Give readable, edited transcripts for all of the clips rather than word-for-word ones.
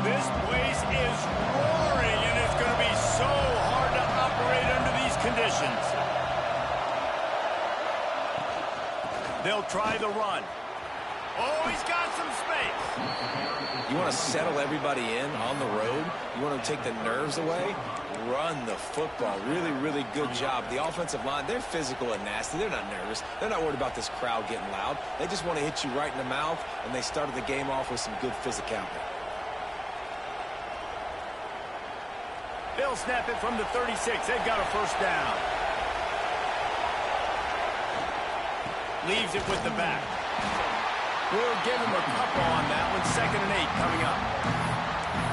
This place is roaring, and it's going to be so hard to operate under these conditions. They'll try the run. Oh, he's got some space. You want to settle everybody in on the road? You want to take the nerves away? Run the football. Really, really good job. The offensive line, they're physical and nasty. They're not nervous. They're not worried about this crowd getting loud. They just want to hit you right in the mouth, and they started the game off with some good physicality. They'll snap it from the 36. They've got a first down. Leaves it with the back. We'll give him a couple on that one. 2nd and 8 coming up.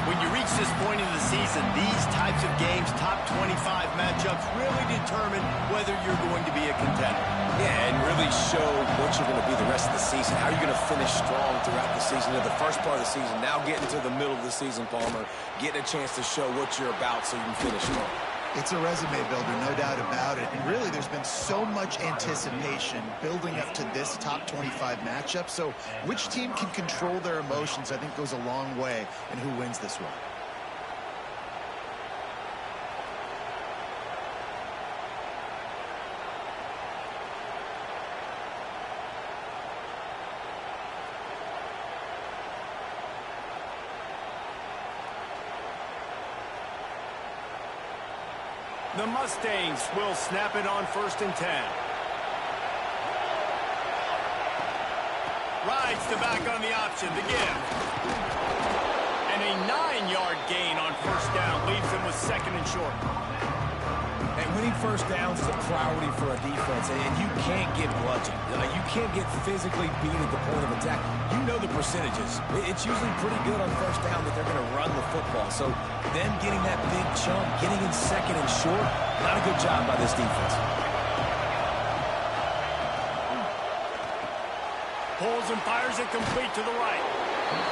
When you reach this point in the season, these types of games, top 25 matchups, really determine whether you're going to be a contender. Yeah, and really show what you're going to be the rest of the season. How are you going to finish strong throughout the season? The first part of the season, now getting to the middle of the season, Palmer, getting a chance to show what you're about so you can finish strong. It's a resume builder, no doubt about it. And really, there's been so much anticipation building up to this top 25 matchup. So which team can control their emotions, I think, goes a long way in who wins this one. The Mustangs will snap it on 1st and 10. Rides the back on the option, the give. And a 9-yard gain on 1st down leaves them with 2nd and short. And winning first downs is a priority for a defense, and you can't get bludgeoned. You can't get physically beat at the point of attack. You know the percentages. It's usually pretty good on 1st down that they're going to run the football. So then getting that big chunk, getting in 2nd and short, not a good job by this defense. Pulls and fires it complete to the right.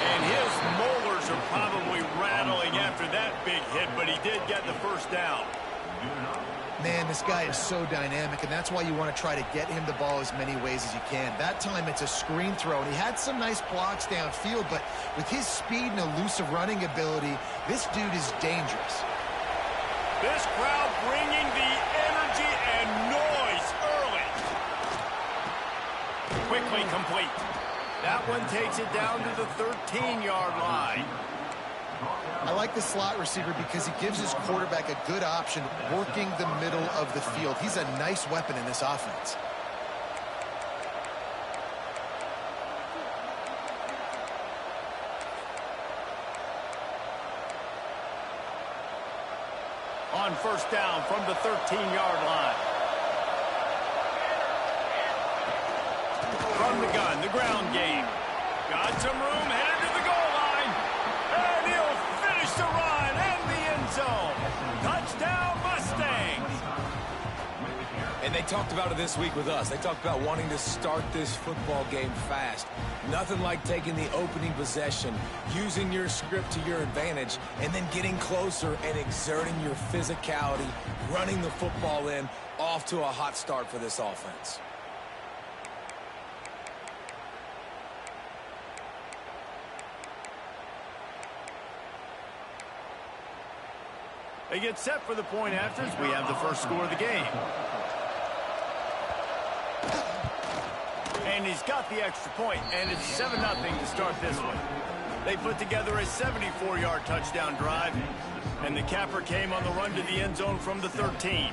And his molars are probably rattling after that big hit, but he did get the first down. Man, this guy is so dynamic, and that's why you want to try to get him the ball as many ways as you can. That time, it's a screen throw, and he had some nice blocks downfield, but with his speed and elusive running ability, this dude is dangerous. This crowd bringing the energy and noise early. Quickly complete. That one takes it down to the 13-yard line. I like the slot receiver because he gives his quarterback a good option working the middle of the field. He's a nice weapon in this offense. On 1st down from the 13-yard line. From the gun, the ground game. Got some room, headed to the goal line. And he'll finish the run and the end zone. Touchdown, Mustangs. And they talked about it this week with us. They talked about wanting to start this football game fast. Nothing like taking the opening possession, using your script to your advantage, and then getting closer and exerting your physicality, running the football in, off to a hot start for this offense. They get set for the point afters. We have the first score of the game. And he's got the extra point, and it's 7-0 to start this one. They put together a 74-yard touchdown drive, and the capper came on the run to the end zone from the 13.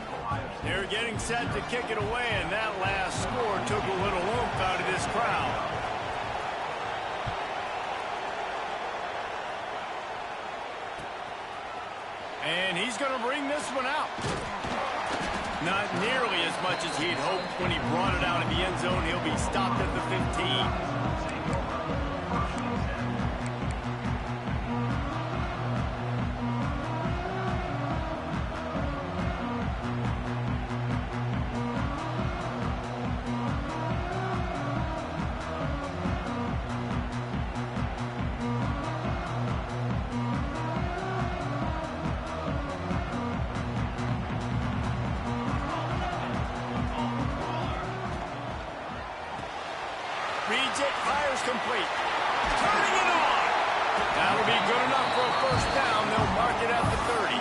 They're getting set to kick it away, and that last score took a little oomph out of this crowd. And he's going to bring this one out. Not nearly as much as he'd hoped when he brought it out of the end zone. He'll be stopped at the 15. Reads it, fires complete. Turning it on. That'll be good enough for a first down. They'll mark it at the 30.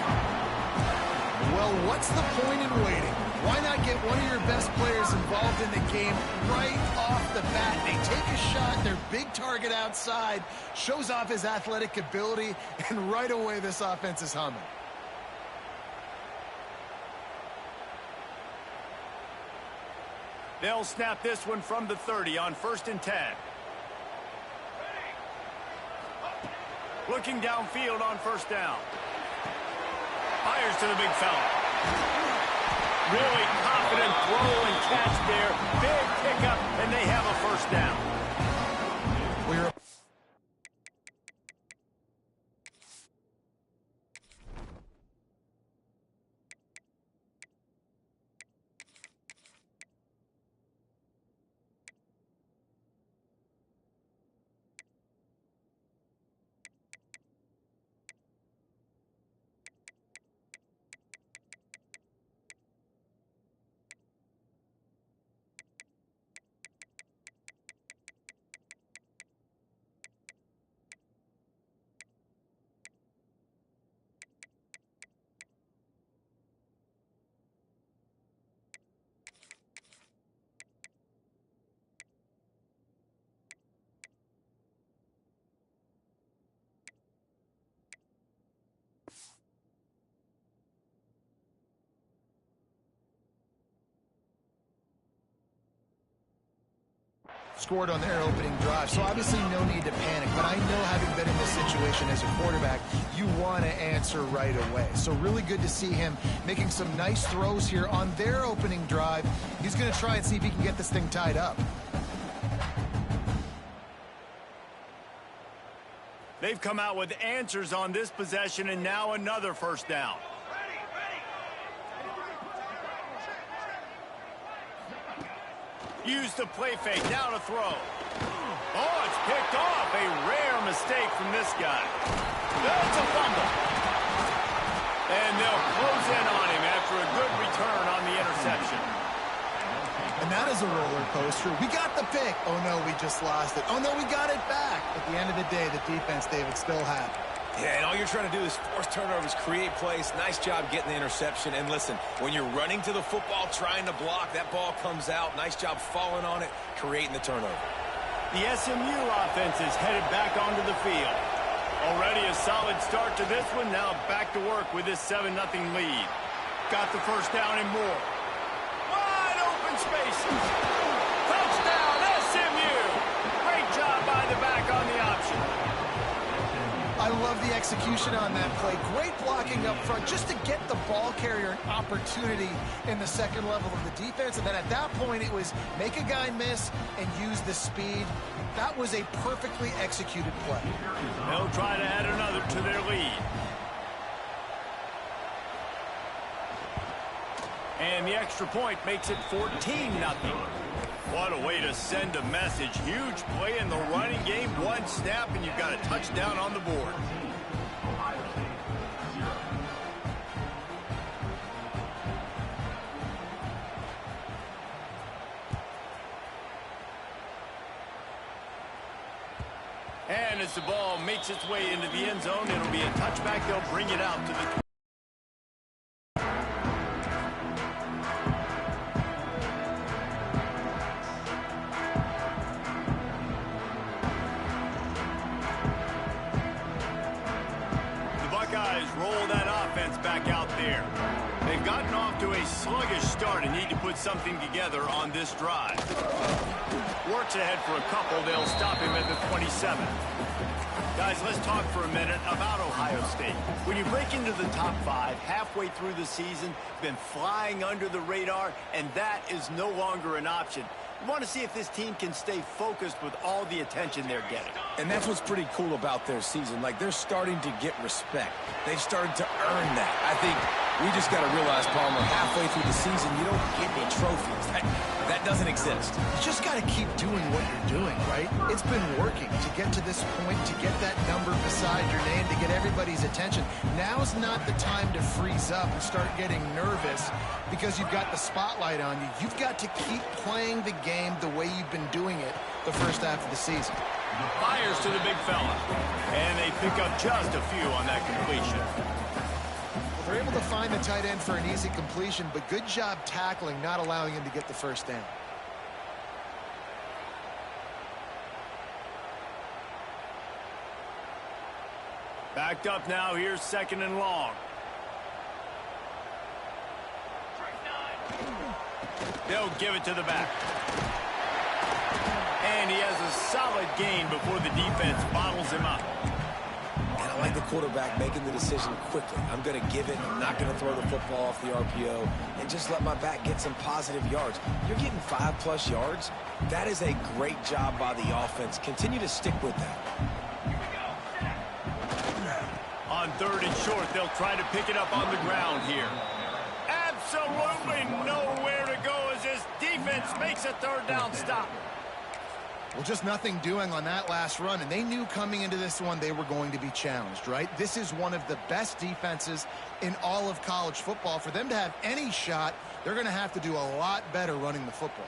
Well, what's the point in waiting? Why not get one of your best players involved in the game right off the bat? They take a shot, their big target outside, shows off his athletic ability, and right away this offense is humming. They'll snap this one from the 30 on 1st and 10. Looking downfield on 1st down. Fires to the big fella. Really confident throw and catch there. Big pickup, and they have a 1st down. Scored on their opening drive, so obviously no need to panic, but I know, having been in this situation as a quarterback, you want to answer right away. So really good to see him making some nice throws here on their opening drive. He's going to try and see if he can get this thing tied up. They've come out with answers on this possession, and now another 1st down. Use the play fake, now to throw. Oh, it's picked off. A rare mistake from this guy. That's a fumble. And they'll close in on him after a good return on the interception. And that is a roller coaster. We got the pick. Oh, no, we just lost it. Oh, no, we got it back. At the end of the day, the defense, David, still had it. Yeah, and all you're trying to do is force turnovers, create plays. Nice job getting the interception. And listen, when you're running to the football, trying to block, that ball comes out. Nice job falling on it, creating the turnover. The SMU offense is headed back onto the field. Already a solid start to this one. Now back to work with this 7-0 lead. Got the 1st down and more. Wide open spaces. Touchdown, SMU. Great job by the back on the option. I love the execution on that play. Great blocking up front just to get the ball carrier an opportunity in the second level of the defense. And then at that point, it was make a guy miss and use the speed. That was a perfectly executed play. They'll try to add another to their lead. And the extra point makes it 14-0. What a way to send a message. Huge play in the running game. One snap, and you've got a touchdown on the board. And as the ball makes its way into the end zone, it'll be a touchback. They'll bring it out to the roll that offense back out there. They've gotten off to a sluggish start and need to put something together on this drive. Works ahead for a couple. They'll stop him at the 27. Guys, let's talk for a minute about Ohio State. When you break into the top 5 halfway through the season, been flying under the radar, and that is no longer an option. You want to see if this team can stay focused with all the attention they're getting. And that's what's pretty cool about their season. Like, they're starting to get respect. They've started to earn that. I think we just got to realize, Palmer, halfway through the season, you don't get any trophies. That doesn't exist. You just got to keep doing what you're doing, right? It's been working to get to this point, to get that number beside your name, to get everybody's attention. Now's not the time to freeze up and start getting nervous because you've got the spotlight on you. You've got to keep playing the game the way you've been doing it the first half of the season. Fires to the big fella. And they pick up just a few on that completion. Well, they're able to find the tight end for an easy completion, but good job tackling, not allowing him to get the first down. Backed up now. Here's 2nd and long. They'll give it to the back. And he has a solid gain before the defense bottles him up. And I like the quarterback making the decision quickly. I'm going to give it. I'm not going to throw the football off the RPO and just let my back get some positive yards. You're getting 5+ yards. That is a great job by the offense. Continue to stick with that. On 3rd and short, they'll try to pick it up on the ground here. Absolutely nowhere to go as this defense makes a 3rd down stop. Well, just nothing doing on that last run, and they knew coming into this one they were going to be challenged, right? This is one of the best defenses in all of college football. For them to have any shot, they're going to have to do a lot better running the football.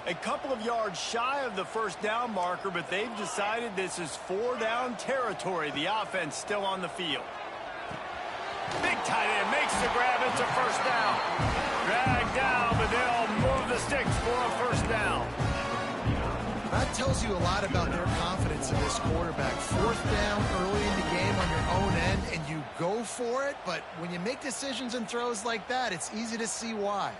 A couple of yards shy of the 1st down marker, but they've decided this is 4 down territory. The offense still on the field. Big tight end makes the grab. It's a 1st down. Dragged down, but they'll move the sticks for a 1st down. That tells you a lot about their confidence in this quarterback. 4th down early in the game on your own end, and you go for it. But when you make decisions and throws like that, it's easy to see why.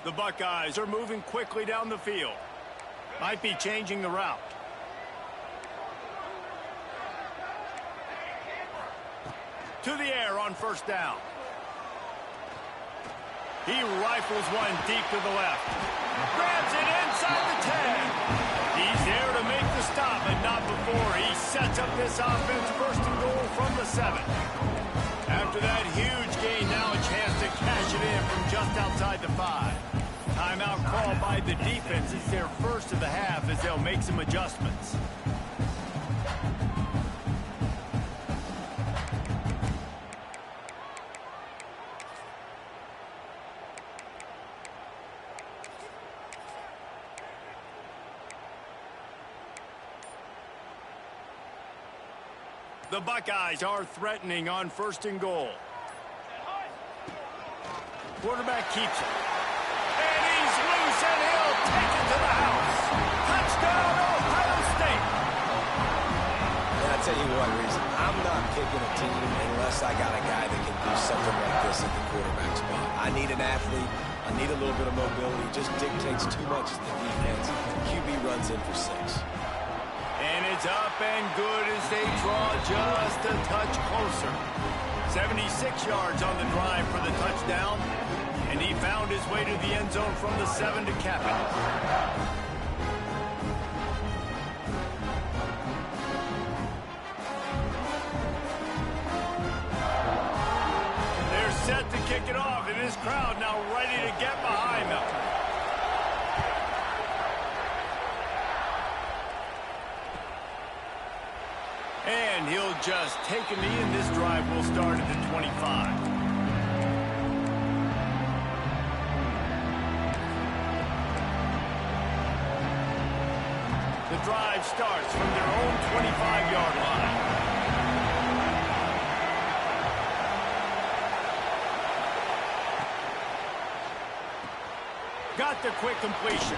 The Buckeyes are moving quickly down the field. Might be changing the route. To the air on 1st down. He rifles one deep to the left. Grabs it inside the 10. He's there to make the stop, but not before. He sets up this offense 1st and goal from the 7. After that huge gain, now a chance to cash it in from just outside the 5. Timeout called by the defense. It's their 1st of the half as they'll make some adjustments. The Buckeyes are threatening on 1st and goal. Quarterback keeps it. And he's loose, and he'll take it to the house. Touchdown, Ohio State. And I tell you what, Reason, I'm not picking a team unless I got a guy that can do something like this at the quarterback spot. I need an athlete. I need a little bit of mobility. It just dictates too much to the defense. QB runs in for 6. And it's up and good as they draw just a touch closer. 76 yards on the drive for the touchdown. And he found his way to the end zone from the 7 to cap it. They're set to kick it off, and this crowd now ready to get behind them. And he'll just take a knee, and this drive will start at the 25. The drive starts from their own 25-yard line. Got the quick completion.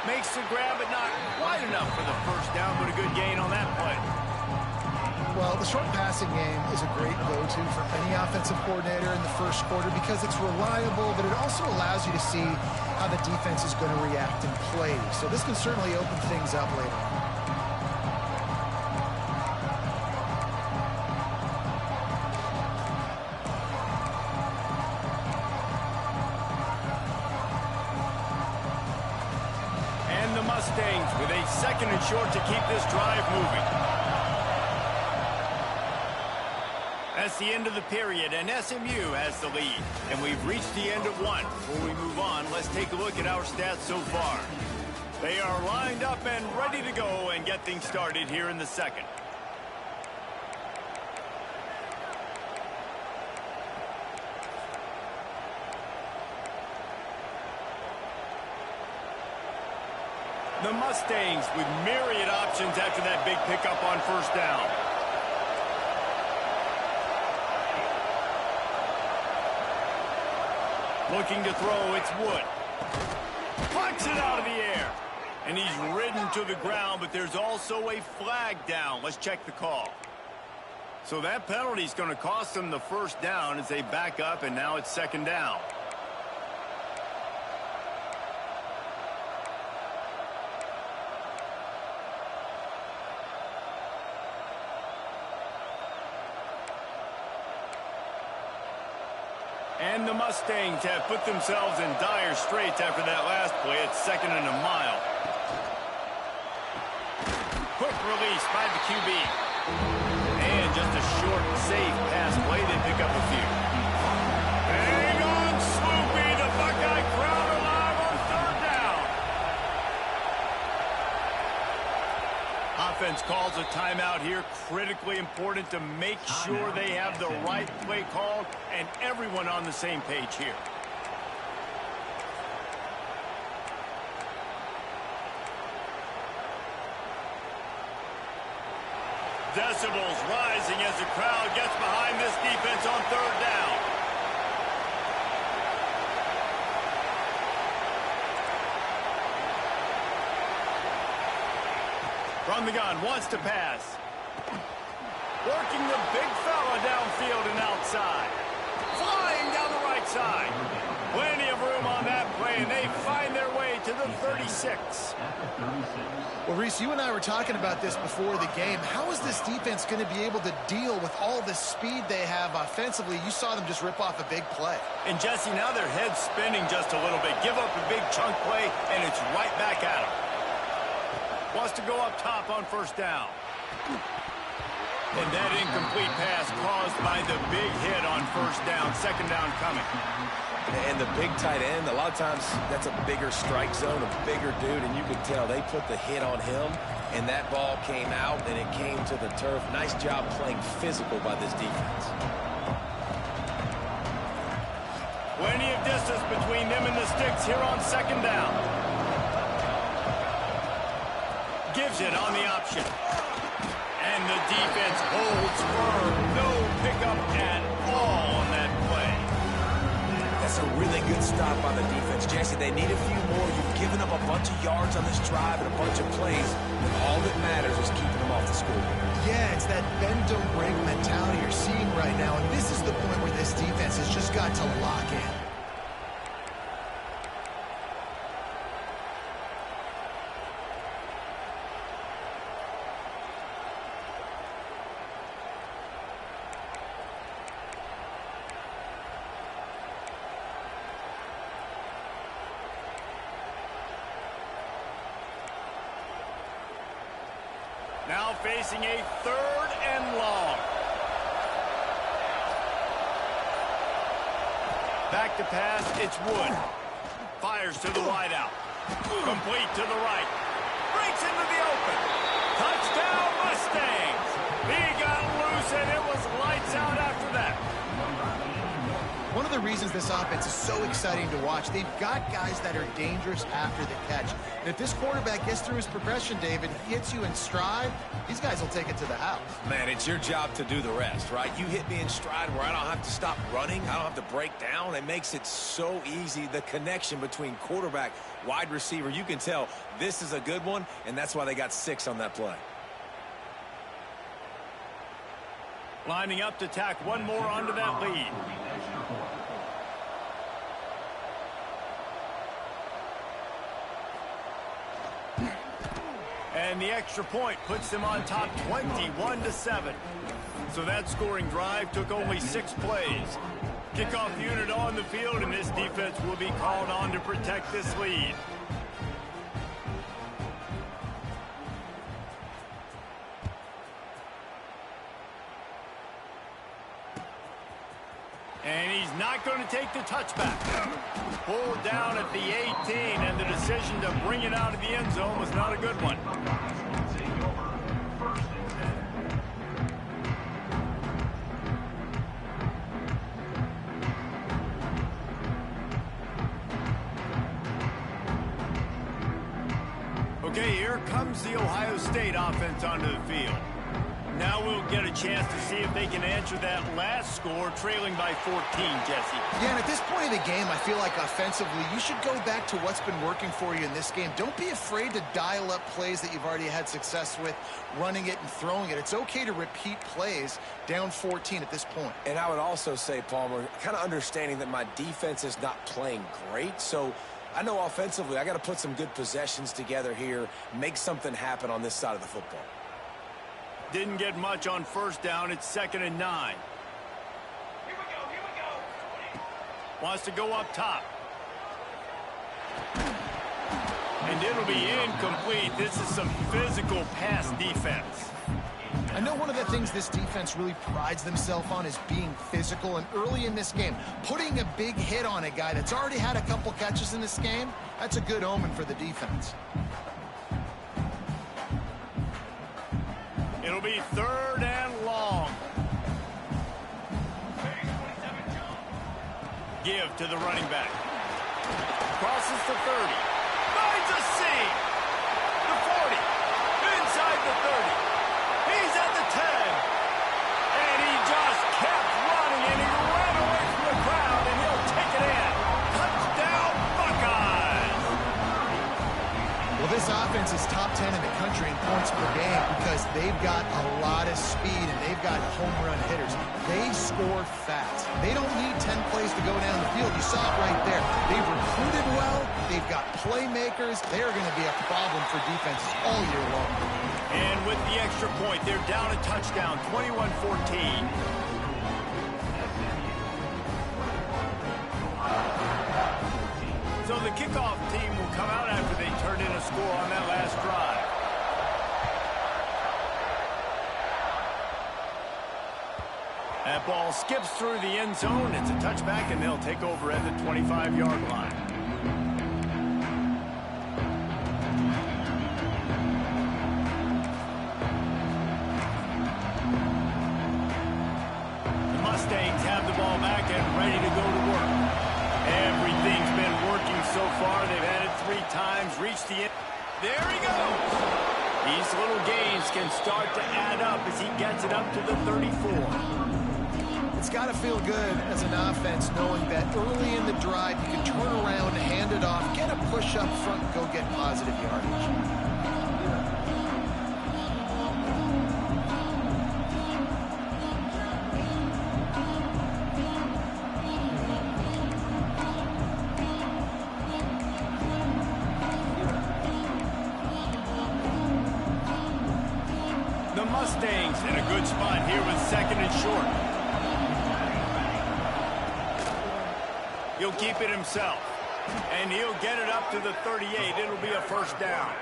Makes the grab, but not quite enough for the 1st down, but a good gain on that play. Well, the short passing game is a great go-to for any offensive coordinator in the 1st quarter because it's reliable, but it also allows you to see how the defense is going to react and play. So this can certainly open things up later on. And the Mustangs with a 2nd and short to keep this drive moving. That's the end of the period, and SMU has the lead. And we've reached the end of one. Before we move on, let's take a look at our stats so far. They are lined up and ready to go and get things started here in the 2nd. The Mustangs with myriad options after that big pickup on first down. Looking to throw, it's Wood. Punts it out of the air. And he's ridden to the ground, but there's also a flag down. Let's check the call. So that penalty is going to cost them the first down as they back up, and now it's second down. And the Mustangs have put themselves in dire straits after that last play. It's second and a mile. Quick release by the QB. And just a short, safe pass play. They pick up a few. Hang on, Sloopy. The Buckeye crowd alive on third down. Offense calls a timeout here. Critically important to make sure they have the right play called and everyone on the same page here. Decibels rising as the crowd gets behind this defense on third down. From the gun, wants to pass. Working the big fella downfield and outside. Flying down the right side. Plenty of room on that play, and they find their way to the 36. Well, Reese, you and I were talking about this before the game. How is this defense going to be able to deal with all the speed they have offensively? You saw them just rip off a big play. And, Jesse, now their head's spinning just a little bit. Give up a big chunk play, and it's right back at them. Wants to go up top on first down. And that incomplete pass caused by the big hit on first down. Second down coming. And the big tight end, a lot of times that's a bigger strike zone, a bigger dude, and you could tell they put the hit on him, and that ball came out, and it came to the turf. Nice job playing physical by this defense. Plenty of distance between them and the sticks here on second down. Gives it on the option. And the defense holds firm. No pickup at all on that play. That's a really good stop by the defense, Jesse. They need a few more. You've given up a bunch of yards on this drive and a bunch of plays. And all that matters is keeping them off the scoreboard. Yeah, it's that bend don't break mentality you're seeing right now. And this is the point where this defense has just got to lock in. Now facing a third and long. Back to pass, it's Wood. Fires to the wideout. Complete to the right. Breaks into the open. Touchdown Mustangs. He got loose and it was lights out after that. One of the reasons this offense is so exciting to watch, they've got guys that are dangerous after the catch. And if this quarterback gets through his progression, David, he hits you in stride, these guys will take it to the house. Man, it's your job to do the rest, right? You hit me in stride where I don't have to stop running. I don't have to break down. It makes it so easy. The connection between quarterback, wide receiver, you can tell this is a good one, and that's why they got 6 on that play. Lining up to tack one more onto that lead. And the extra point puts them on top 21-7. So that scoring drive took only 6 plays. Kickoff unit on the field, and this defense will be called on to protect this lead. And he's not going to take the touchback. Pulled down at the 18, and the decision to bring it out of the end zone was not a good one. Okay, here comes the Ohio State offense onto the field. Now we'll get a chance to see if they can answer that last score, trailing by 14, Jesse. Yeah, and at this point of the game, I feel like offensively, you should go back to what's been working for you in this game. Don't be afraid to dial up plays that you've already had success with, running it and throwing it. It's okay to repeat plays down 14 at this point. And I would also say, Palmer, kind of understanding that my defense is not playing great, so I know offensively I got to put some good possessions together here, make something happen on this side of the football. Didn't get much on first down. It's 2nd and 9. Here we go. Wants to go up top. And it'll be incomplete. This is some physical pass defense. I know one of the things this defense really prides themselves on is being physical, and early in this game, putting a big hit on a guy that's already had a couple catches in this game, that's a good omen for the defense. It'll be 3rd and long. Give to the running back. Crosses the 30. Finds a seam. The 40. Inside the 30. He's at the 10. And he just kept running, and he ran away from the crowd, and he'll take it in. Touchdown, Buckeyes! Well, this offense is top 10 in the country in points per game because they've got a lot of speed and they've got home run hitters. They score fast. They don't need 10 plays to go down the field. You saw it right there. They've recruited well. They've got playmakers. They are going to be a problem for defenses all year long. And with the extra point, they're down a touchdown, 21-14. So the kickoff team will come out after they turn in a score on that last drive. That ball skips through the end zone. It's a touchback, and they'll take over at the 25-yard line. The Mustangs have the ball back and ready to go to work. Everything's been working so far. They've had it 3 times, reached the end. There he goes. These little gains can start to add up as he gets it up to the 34. It's got to feel good as an offense knowing that early in the drive you can turn around, hand it off, get a push up front, and go get positive yardage. The Mustangs in a good spot here with 2nd and short. He'll keep it himself, and he'll get it up to the 38. It'll be a 1st down.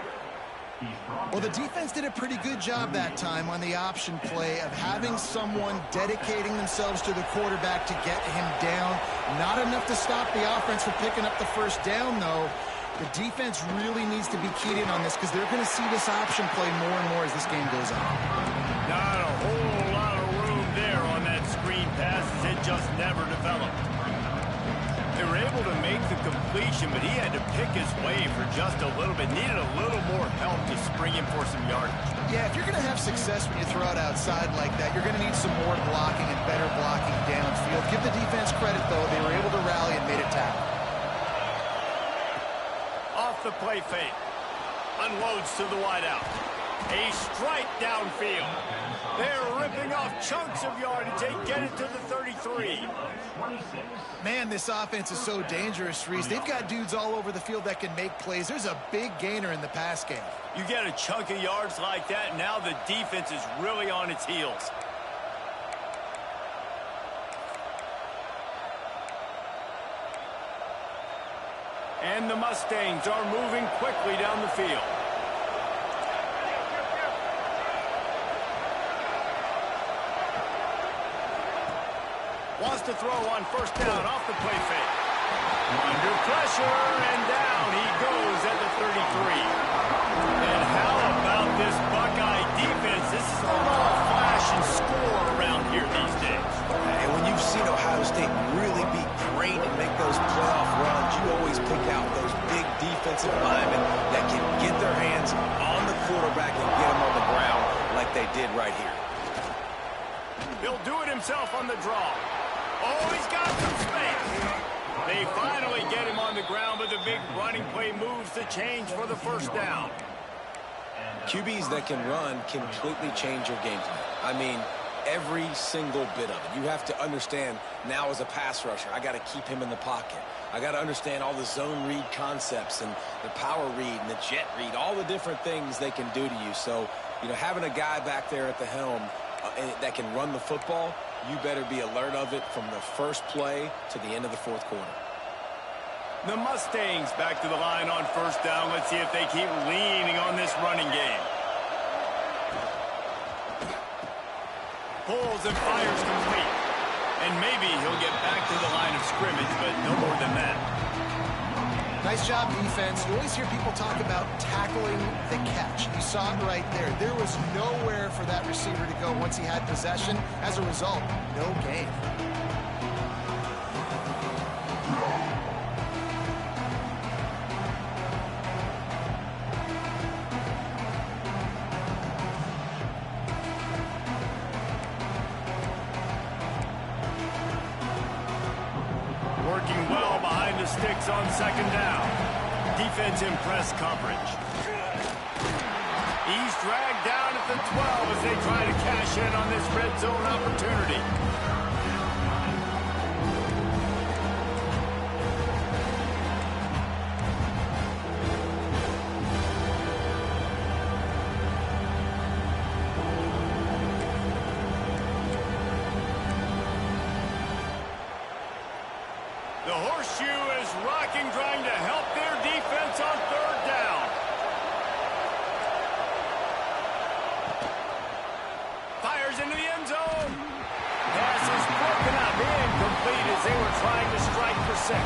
Well, the defense did a pretty good job that time on the option play of having someone dedicating themselves to the quarterback to get him down. Not enough to stop the offense from picking up the 1st down, though. The defense really needs to be keyed in on this because they're going to see this option play more and more as this game goes on. Not a whole lot of room there on that screen pass as it just never developed. They were able to make the completion, but he had to pick his way for just a little bit. Needed a little more help to spring him for some yardage. Yeah, if you're going to have success when you throw it outside like that, you're going to need some more blocking and better blocking downfield. Give the defense credit, though. They were able to rally and made a tackle. Off the play fake. Unloads to the wideout. A strike downfield. They're ripping off chunks of yardage. They get it to the 33. Man, this offense is so dangerous, Reese. They've got dudes all over the field that can make plays. There's a big gainer in the pass game. You get a chunk of yards like that, now the defense is really on its heels. And the Mustangs are moving quickly down the field. Wants to throw on 1st down off the play fake. Under pressure, and down he goes at the 33. And how about this Buckeye defense? This is all flash and score around here these days. And when you've seen Ohio State really be great and make those playoff runs, you always pick out those big defensive linemen that can get get their hands on the quarterback and get him on the ground like they did right here. He'll do it himself on the draw. Oh, he's got some space. They finally get him on the ground, but the big running play moves the change for the first down. QBs that can run completely change your game plan. I mean, every single bit of it. You have to understand now as a pass rusher, I got to keep him in the pocket. I got to understand all the zone read concepts and the power read and the jet read, all the different things they can do to you. So, you know, having a guy back there at the helm that can run the football, you better be alert of it from the first play to the end of the fourth quarter. The Mustangs back to the line on first down. Let's see if they keep leaning on this running game. Pulls and fires complete. And maybe he'll get back to the line of scrimmage, but no more than that. Nice job, defense. You always hear people talk about tackling the catch. You saw it right there. There was nowhere for that receiver to go once he had possession. As a result, no gain. Working well behind the sticks on second down. Defense in press coverage. He's dragged down at the 12 as they try to cash in on this red zone opportunity. The horseshoe is rocking, trying to help their defense on third down. Fires into the end zone. Pass is broken up, incomplete as they were trying to strike for 6.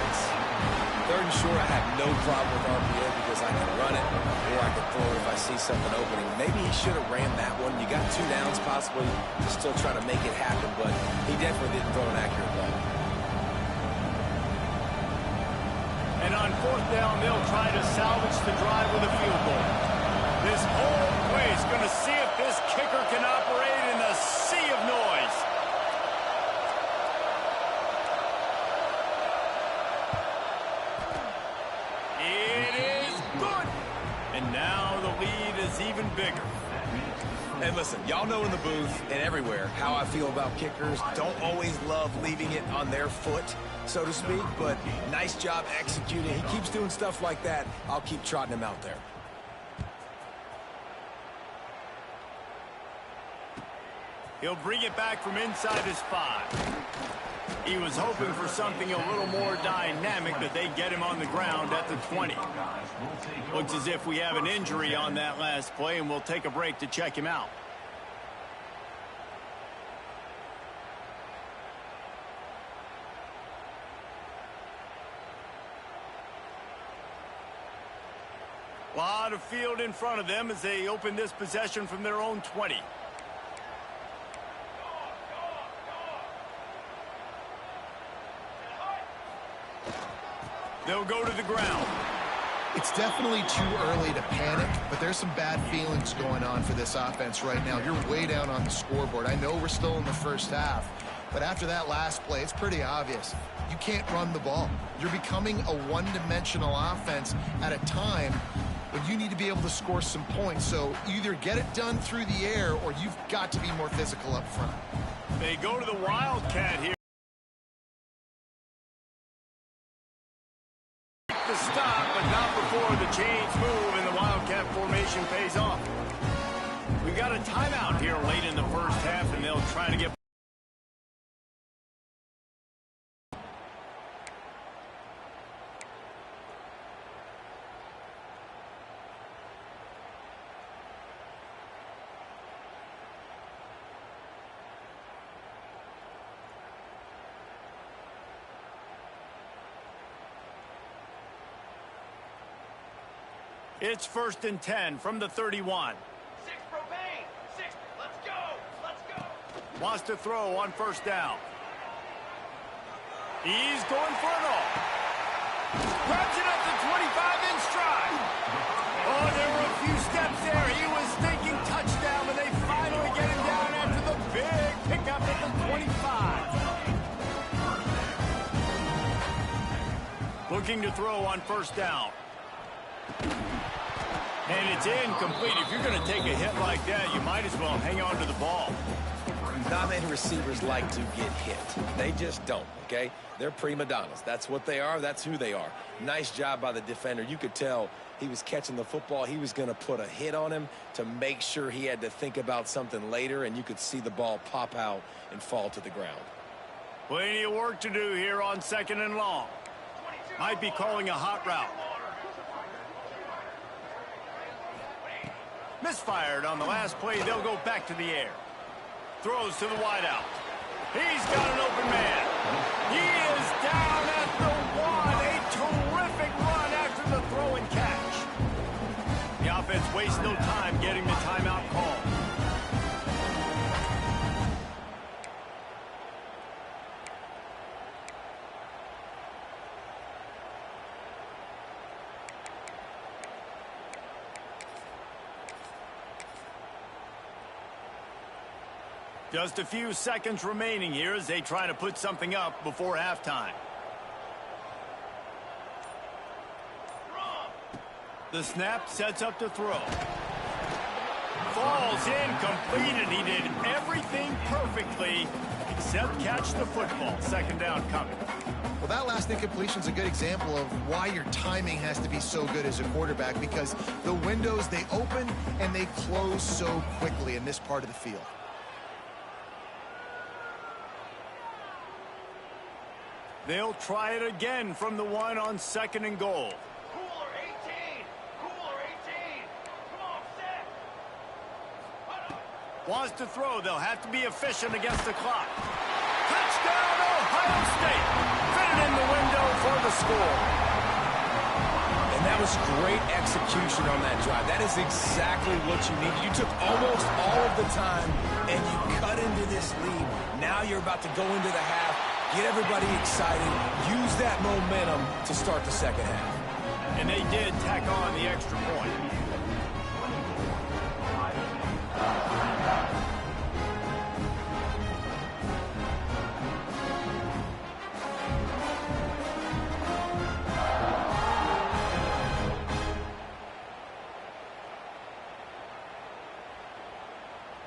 Third and short, I have no problem with RPO because I can run it or I can throw it if I see something opening. Maybe he should have ran that one. You got 2 downs possibly, still trying to make it happen, but he definitely didn't throw an accurate ball. And on fourth down, they'll try to salvage the drive with a field goal. This whole place going to see if this kicker can operate in the sea of noise. It is good. And now the lead is even bigger. And listen, y'all know in the booth and everywhere how I feel about kickers. Don't always love leaving it on their foot, so to speak, but nice job executing. He keeps doing stuff like that. I'll keep trotting him out there. He'll bring it back from inside his 5. He was hoping for something a little more dynamic, but they get him on the ground at the 20. Looks as if we have an injury on that last play, and we'll take a break to check him out. A lot of field in front of them as they open this possession from their own 20. They'll go to the ground. It's definitely too early to panic, but there's some bad feelings going on for this offense right now. You're way down on the scoreboard. I know we're still in the first half, but after that last play, it's pretty obvious. You can't run the ball. You're becoming a one-dimensional offense at a time when you need to be able to score some points. So either get it done through the air or you've got to be more physical up front. They go to the Wildcat here. The stop, but not before the chains move and the Wildcat formation pays off. We've got a timeout here late in the first half, and they'll try to get... It's 1st and 10 from the 31. 6 propane. 6. Let's go. Let's go. Wants to throw on first down. He's going for it all. Grabs it up to 25 in stride. Oh, they're looking to throw on first down. And it's incomplete. If you're going to take a hit like that, you might as well hang on to the ball. Not many receivers like to get hit. They just don't, okay? They're prima donnas. That's what they are. That's who they are. Nice job by the defender. You could tell he was catching the football. He was going to put a hit on him to make sure he had to think about something later, and you could see the ball pop out and fall to the ground. Plenty of work to do here on 2nd and long. Might be calling a hot route. Misfired on the last play. They'll go back to the air. Throws to the wideout. He's got an open man. He is down at the 1. A terrific run after the throw and catch. The offense wastes no time getting the timeout call. Just a few seconds remaining here as they try to put something up before halftime. The snap sets up to throw. Falls incomplete, and he did everything perfectly except catch the football. 2nd down coming. Well, that last incompletion is a good example of why your timing has to be so good as a quarterback, because the windows, they open and they close so quickly in this part of the field. They'll try it again from the 1 on 2nd and goal. Cooler 18. Cooler 18. Come on, set. Wants to throw. They'll have to be efficient against the clock. Touchdown, Ohio State. Fitted in the window for the score. And that was great execution on that drive. That is exactly what you needed. You took almost all of the time, and you cut into this lead. Now you're about to go into the half. Get everybody excited. Use that momentum to start the 2nd half. And they did tack on the extra point.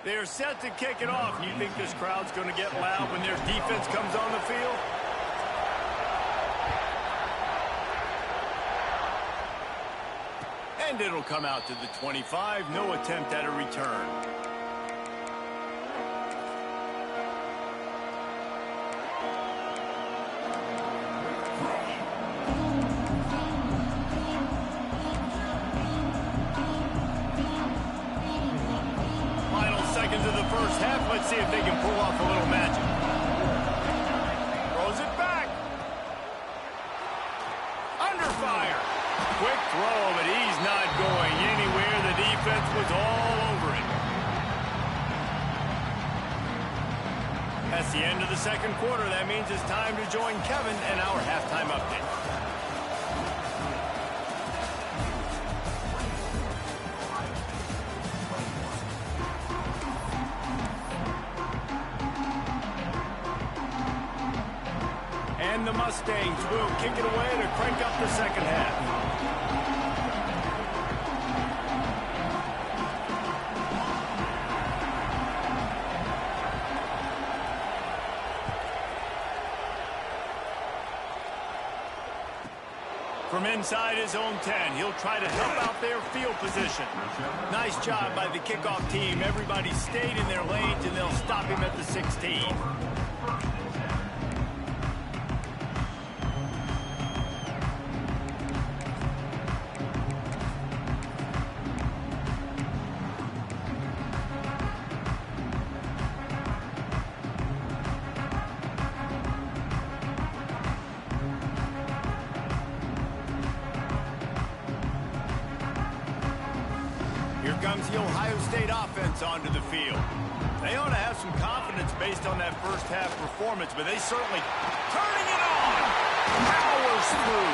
They're set to kick it off. You think this crowd's going to get loud when their defense comes on the field? And it'll come out to the 25. No attempt at a return. Seconds of the first half. Let's see if they can pull off a little magic. Throws it back. Under fire. Quick throw, but he's not going anywhere. The defense was all over it. That's the end of the 2nd quarter. That means it's time to join Kevin and our halftime update. And the Mustangs will kick it away to crank up the 2nd half. From inside his own 10, he'll try to help out their field position. Nice job by the kickoff team. Everybody stayed in their lanes, and they'll stop him at the 16. Here comes the Ohio State offense onto the field. They ought to have some confidence based on that first half performance, but they certainly turning it on. Powers through.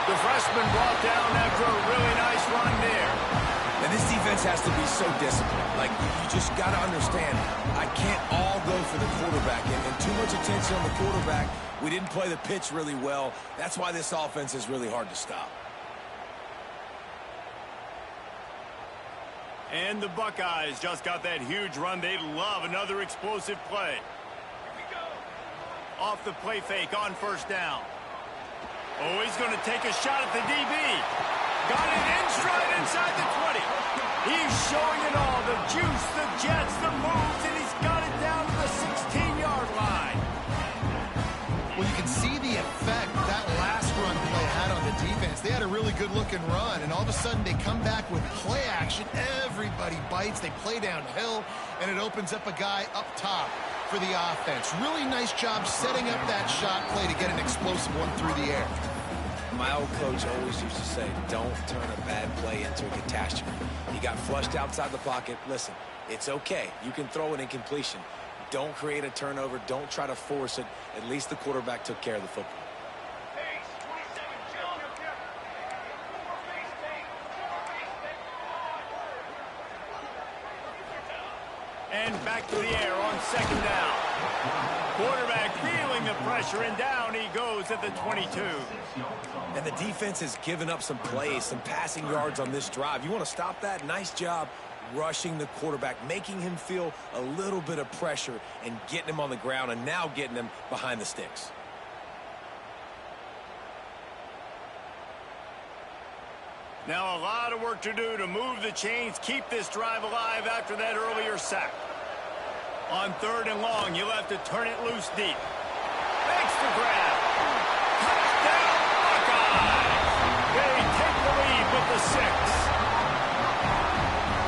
The freshman brought down after a really nice run there. And this defense has to be so disciplined. Like, you just got to understand, I can't all go for the quarterback. And too much attention on the quarterback. We didn't play the pitch really well. That's why this offense is really hard to stop. And the Buckeyes just got that huge run. They love another explosive play. Off the play fake on first down. Oh, he's going to take a shot at the DB. Got it in stride inside the 20. He's showing it all. The juice, the jets, the moves, and he's got it down to the 16-yard line. Well, you can see the effect that last run play had on the defense. They had a really good-looking run, and all of a sudden they come back with play action. Everybody bites. They play downhill, and it opens up a guy up top for the offense. Really nice job setting up that shot play to get an explosive one through the air. My old coach always used to say, don't turn a bad play into a catastrophe. He got flushed outside the pocket. Listen, it's okay. You can throw an incompletion. Don't create a turnover. Don't try to force it. At least the quarterback took care of the football. And back to the air on second down. Quarterback feeling the pressure, and down he goes at the 22. And the defense has given up some plays, some passing yards on this drive. You want to stop that? Nice job rushing the quarterback, making him feel a little bit of pressure and getting him on the ground, and now getting him behind the sticks. Now a lot of work to do to move the chains, keep this drive alive after that earlier sack. On third and long, you'll have to turn it loose deep. Makes the grab. Touchdown, Buckeyes! They take the lead with the 6.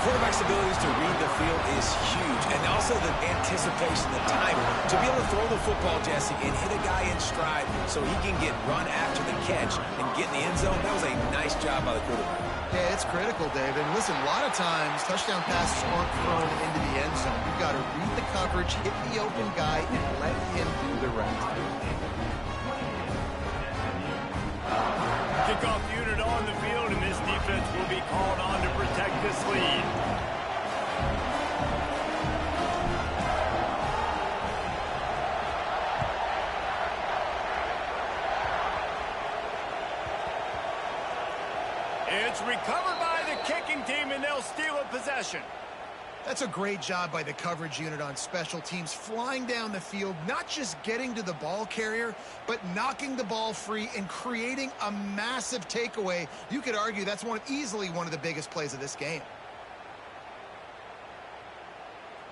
Quarterback's abilities to read the field is huge, and also the anticipation, the timing. To be able to throw the football, Jesse, and hit a guy in stride so he can get run after the catch and get in the end zone, that was a nice job by the quarterback. Yeah, it's critical, David. Listen, a lot of times touchdown passes aren't thrown into the end zone. You've got to read the coverage, hit the open guy, and let him do the rest. Kickoff unit on the field, and this defense will be called on to protect this lead. It's recovered by the kicking team, and they'll steal a possession. That's a great job by the coverage unit on special teams, flying down the field, not just getting to the ball carrier, but knocking the ball free and creating a massive takeaway. You could argue that's easily one of the biggest plays of this game.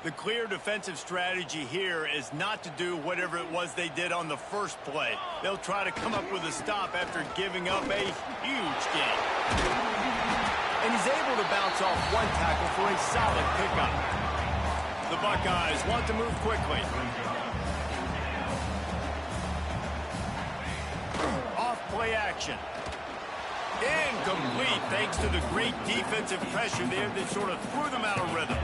The clear defensive strategy here is not to do whatever it was they did on the first play. They'll try to come up with a stop after giving up a huge gain. And he's able to bounce off one tackle for a solid pickup. The Buckeyes want to move quickly. Off play action. Incomplete thanks to the great defensive pressure there that sort of threw them out of rhythm.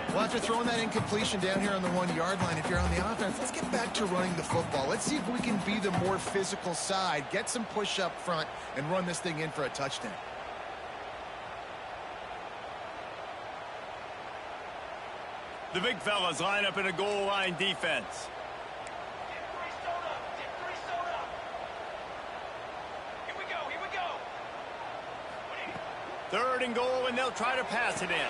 Well, after throwing that incompletion down here on the 1-yard line, if you're on the offense, let's get back to running the football. Let's see if we can be the more physical side, get some push up front, and run this thing in for a touchdown. The big fellas line up in a goal line defense. Third and goal, and they'll try to pass it in.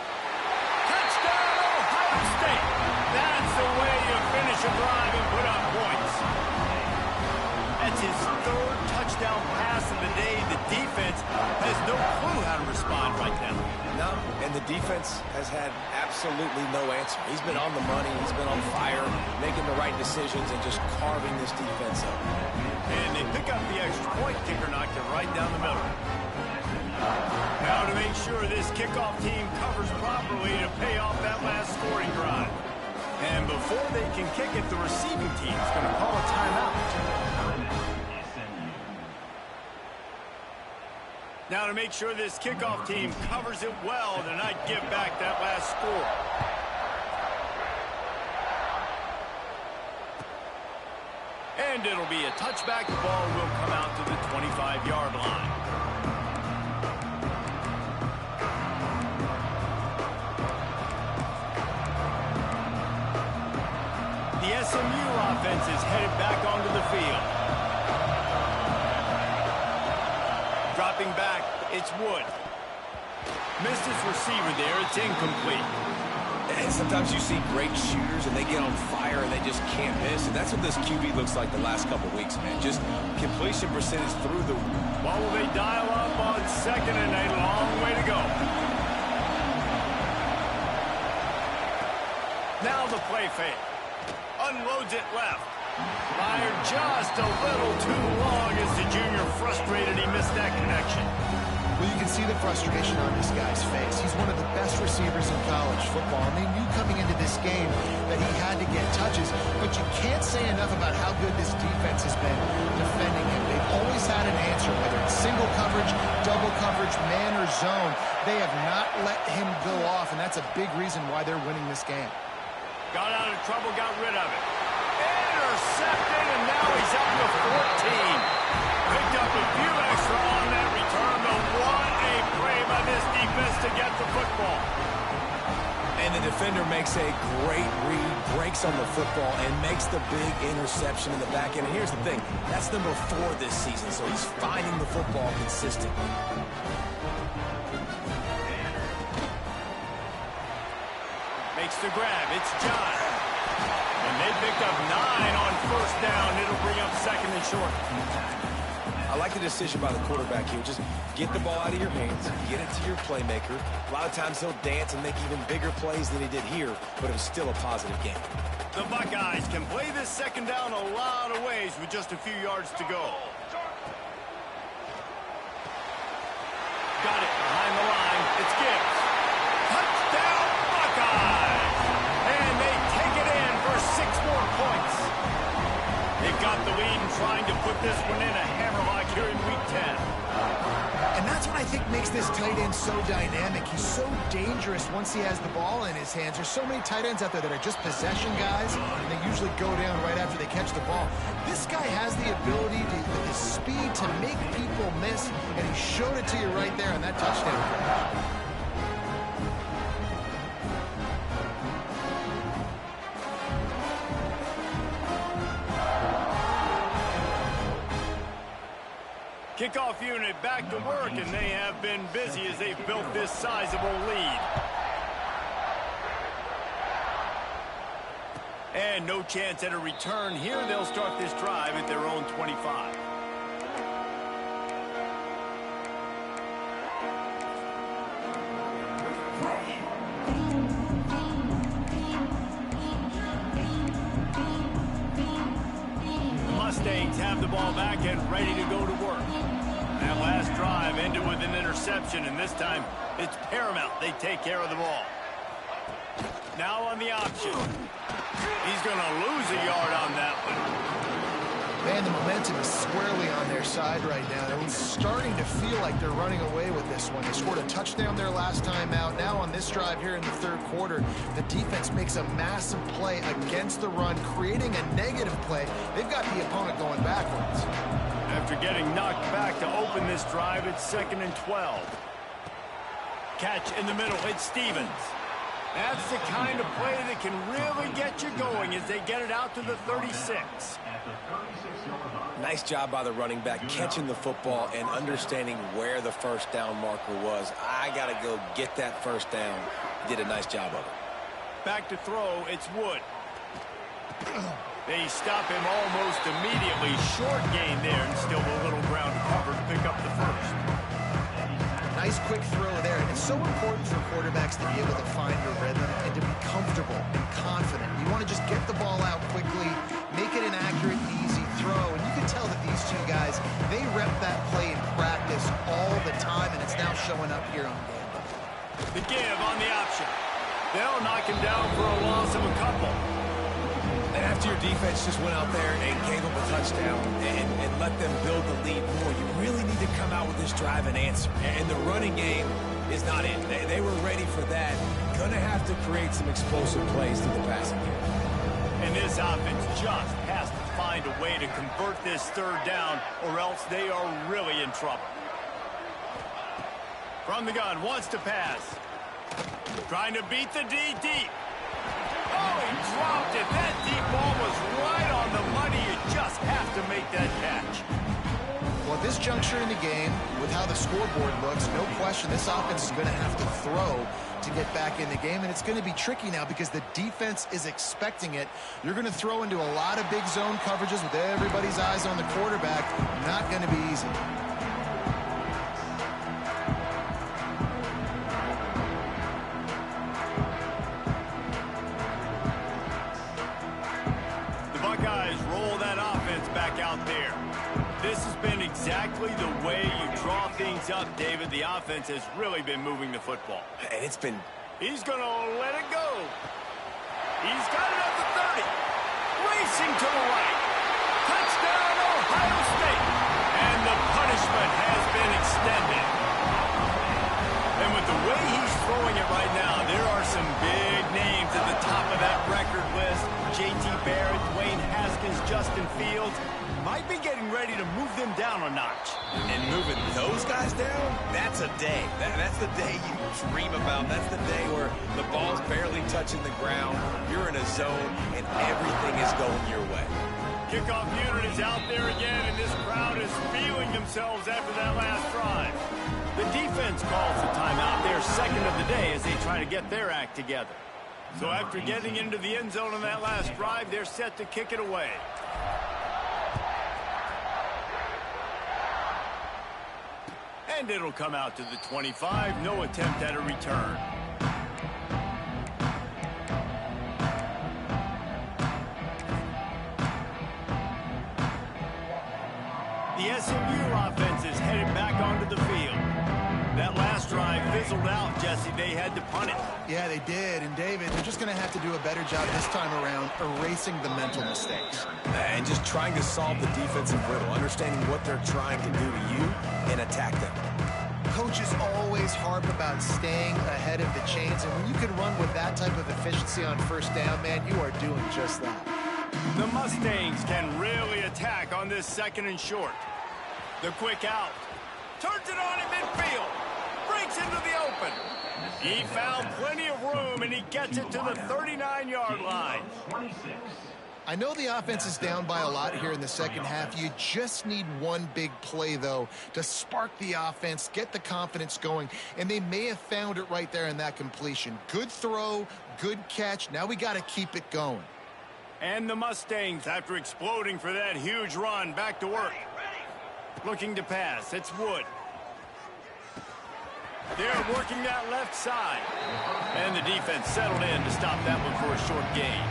Touchdown, Ohio State! That's the way you finish a drive and put up points. That's his third touchdown pass of the day. The defense has no clue how to respond right now. No, and the defense has had absolutely no answer. He's been on the money. He's been on fire, making the right decisions and just carving this defense up. And they pick up the extra point. Kicker knocked it right down the middle. Now to make sure this kickoff team covers properly to pay off that last scoring drive. And before they can kick it, the receiving team's going to call a timeout. Now to make sure this kickoff team covers it well to not give back that last score. And it'll be a touchback. The ball will come out to the 25-yard line. offense is headed back onto the field. Dropping back, it's Wood. Missed his receiver there. It's incomplete. And sometimes you see great shooters, and they get on fire, and they just can't miss. And that's what this QB looks like the last couple weeks, man. Just completion percentage through the... Well, will they dial up on second and a long way to go? Now the play fake. Unloads it left. Fired just a little too long as the junior frustrated. He missed that connection. Well, you can see the frustration on this guy's face. He's one of the best receivers in college football, and they knew coming into this game that he had to get touches, but you can't say enough about how good this defense has been defending him. They've always had an answer, whether it's single coverage, double coverage, man or zone. They have not let him go off, and that's a big reason why they're winning this game. Got out of trouble, got rid of it. Intercepted, and now he's up to 14. Picked up a few extra on that return, but what a play by this defense to get the football. And the defender makes a great read, breaks on the football, and makes the big interception in the back end. And here's the thing, that's number 4 this season, so he's finding the football consistently. Makes the grab, it's John. And they picked up 9 on first down. It'll bring up second and short. I like the decision by the quarterback here. Just get the ball out of your hands, get it to your playmaker. A lot of times he'll dance and make even bigger plays than he did here, but it was still a positive game. The Buckeyes can play this second down a lot of ways with just a few yards to go. Got it behind the line. It's Gibbs. Touchdown Buckeyes! And they take it in for 6 more points. They've got the lead and trying to put this one in a hammerlock here in Week 10. And that's what I think makes this tight end so dynamic. He's so dangerous once he has the ball in his hands. There's so many tight ends out there that are just possession guys, and they usually go down right after they catch the ball. This guy has the ability to, with his speed, to make people miss, and he showed it to you right there on that touchdown. Kickoff unit back to work, and they have been busy as they've built this sizable lead. And no chance at a return here. They'll start this drive at their own 25. The Mustangs have the ball back and ready to go to work. That last drive ended with an interception, and this time it's paramount they take care of the ball. Now on the option. He's going to lose a yard on that one. Man, the momentum is squarely on their side right now. They're starting to feel like they're running away with this one. They scored a touchdown their last time out. Now on this drive here in the third quarter, the defense makes a massive play against the run, creating a negative play. They've got the opponent going backwards. After getting knocked back to open this drive, it's 2nd and 12. Catch in the middle, it's Stevens. That's the kind of play that can really get you going as they get it out to the 36. Nice job by the running back, catching the football and understanding where the first down marker was. I got to go get that first down. Did a nice job of it. Back to throw, it's Wood. They stop him almost immediately. Short gain there, and still a little ground to cover to pick up the first. Nice quick throw there, and it's so important for quarterbacks to be able to find a rhythm and to be comfortable and confident. You want to just get the ball out quickly, make it an accurate, easy throw, and you can tell that these two guys, they rep that play in practice all the time, and it's now showing up here on game day. The give on the option. They'll knock him down for a loss of a couple. And after your defense just went out there and gave up a touchdown and let them build the lead more, you really need to come out with this drive and answer. And the running game is not in. They were ready for that. Going to have to create some explosive plays through the passing game. And this offense just has to find a way to convert this third down, or else they are really in trouble. From the gun, wants to pass. Trying to beat the D deep. Oh, he dropped it. That deep ball was right on the money. You just have to make that catch. Well, at this juncture in the game, with how the scoreboard looks, no question this offense is going to have to throw to get back in the game, and it's going to be tricky now because the defense is expecting it. You're going to throw into a lot of big zone coverages with everybody's eyes on the quarterback. Not going to be easy. The Buckeyes roll that offense back out there. This has been exactly the way you draw things up, David. The offense has really been moving the football. And it's been... He's going to let it go. He's got it at the 30. Racing to the right. Touchdown, Ohio State. And the punishment has been extended. And with the way he's throwing it right now, there are some big names at the top of that record list. J.T. Barrett, Dwayne Haskins, Justin Fields. Might be getting ready to move them down a notch. And moving those guys down, that's a day. That's the day you dream about. That's the day where the ball's barely touching the ground. You're in a zone, and everything is going your way. Kickoff unit is out there again, and this crowd is feeling themselves after that last drive. The defense calls the timeout, their second of the day, as they try to get their act together. So after getting into the end zone on that last drive, they're set to kick it away. And it'll come out to the 25. No attempt at a return. The SMU offense is headed back onto the field. That last drive fizzled out, Jesse. They had to punt it. Yeah, they did. And, David, they're just going to have to do a better job this time around erasing the mental mistakes. And just trying to solve the defensive riddle, understanding what they're trying to do to you and attack them. Coaches always harp about staying ahead of the chains, and when you can run with that type of efficiency on first down, man, you are doing just that. The Mustangs can really attack on this second and short. The quick out. Turns it on in midfield. Breaks into the open. He found plenty of room, and he gets it to the 39-yard line. I know the offense is down by a lot here in the second half. You just need one big play, though, to spark the offense, get the confidence going, and they may have found it right there in that completion. Good throw, good catch. Now we got to keep it going. And the Mustangs, after exploding for that huge run, back to work. Looking to pass. It's Wood. They're working that left side. And the defense settled in to stop that one for a short gain.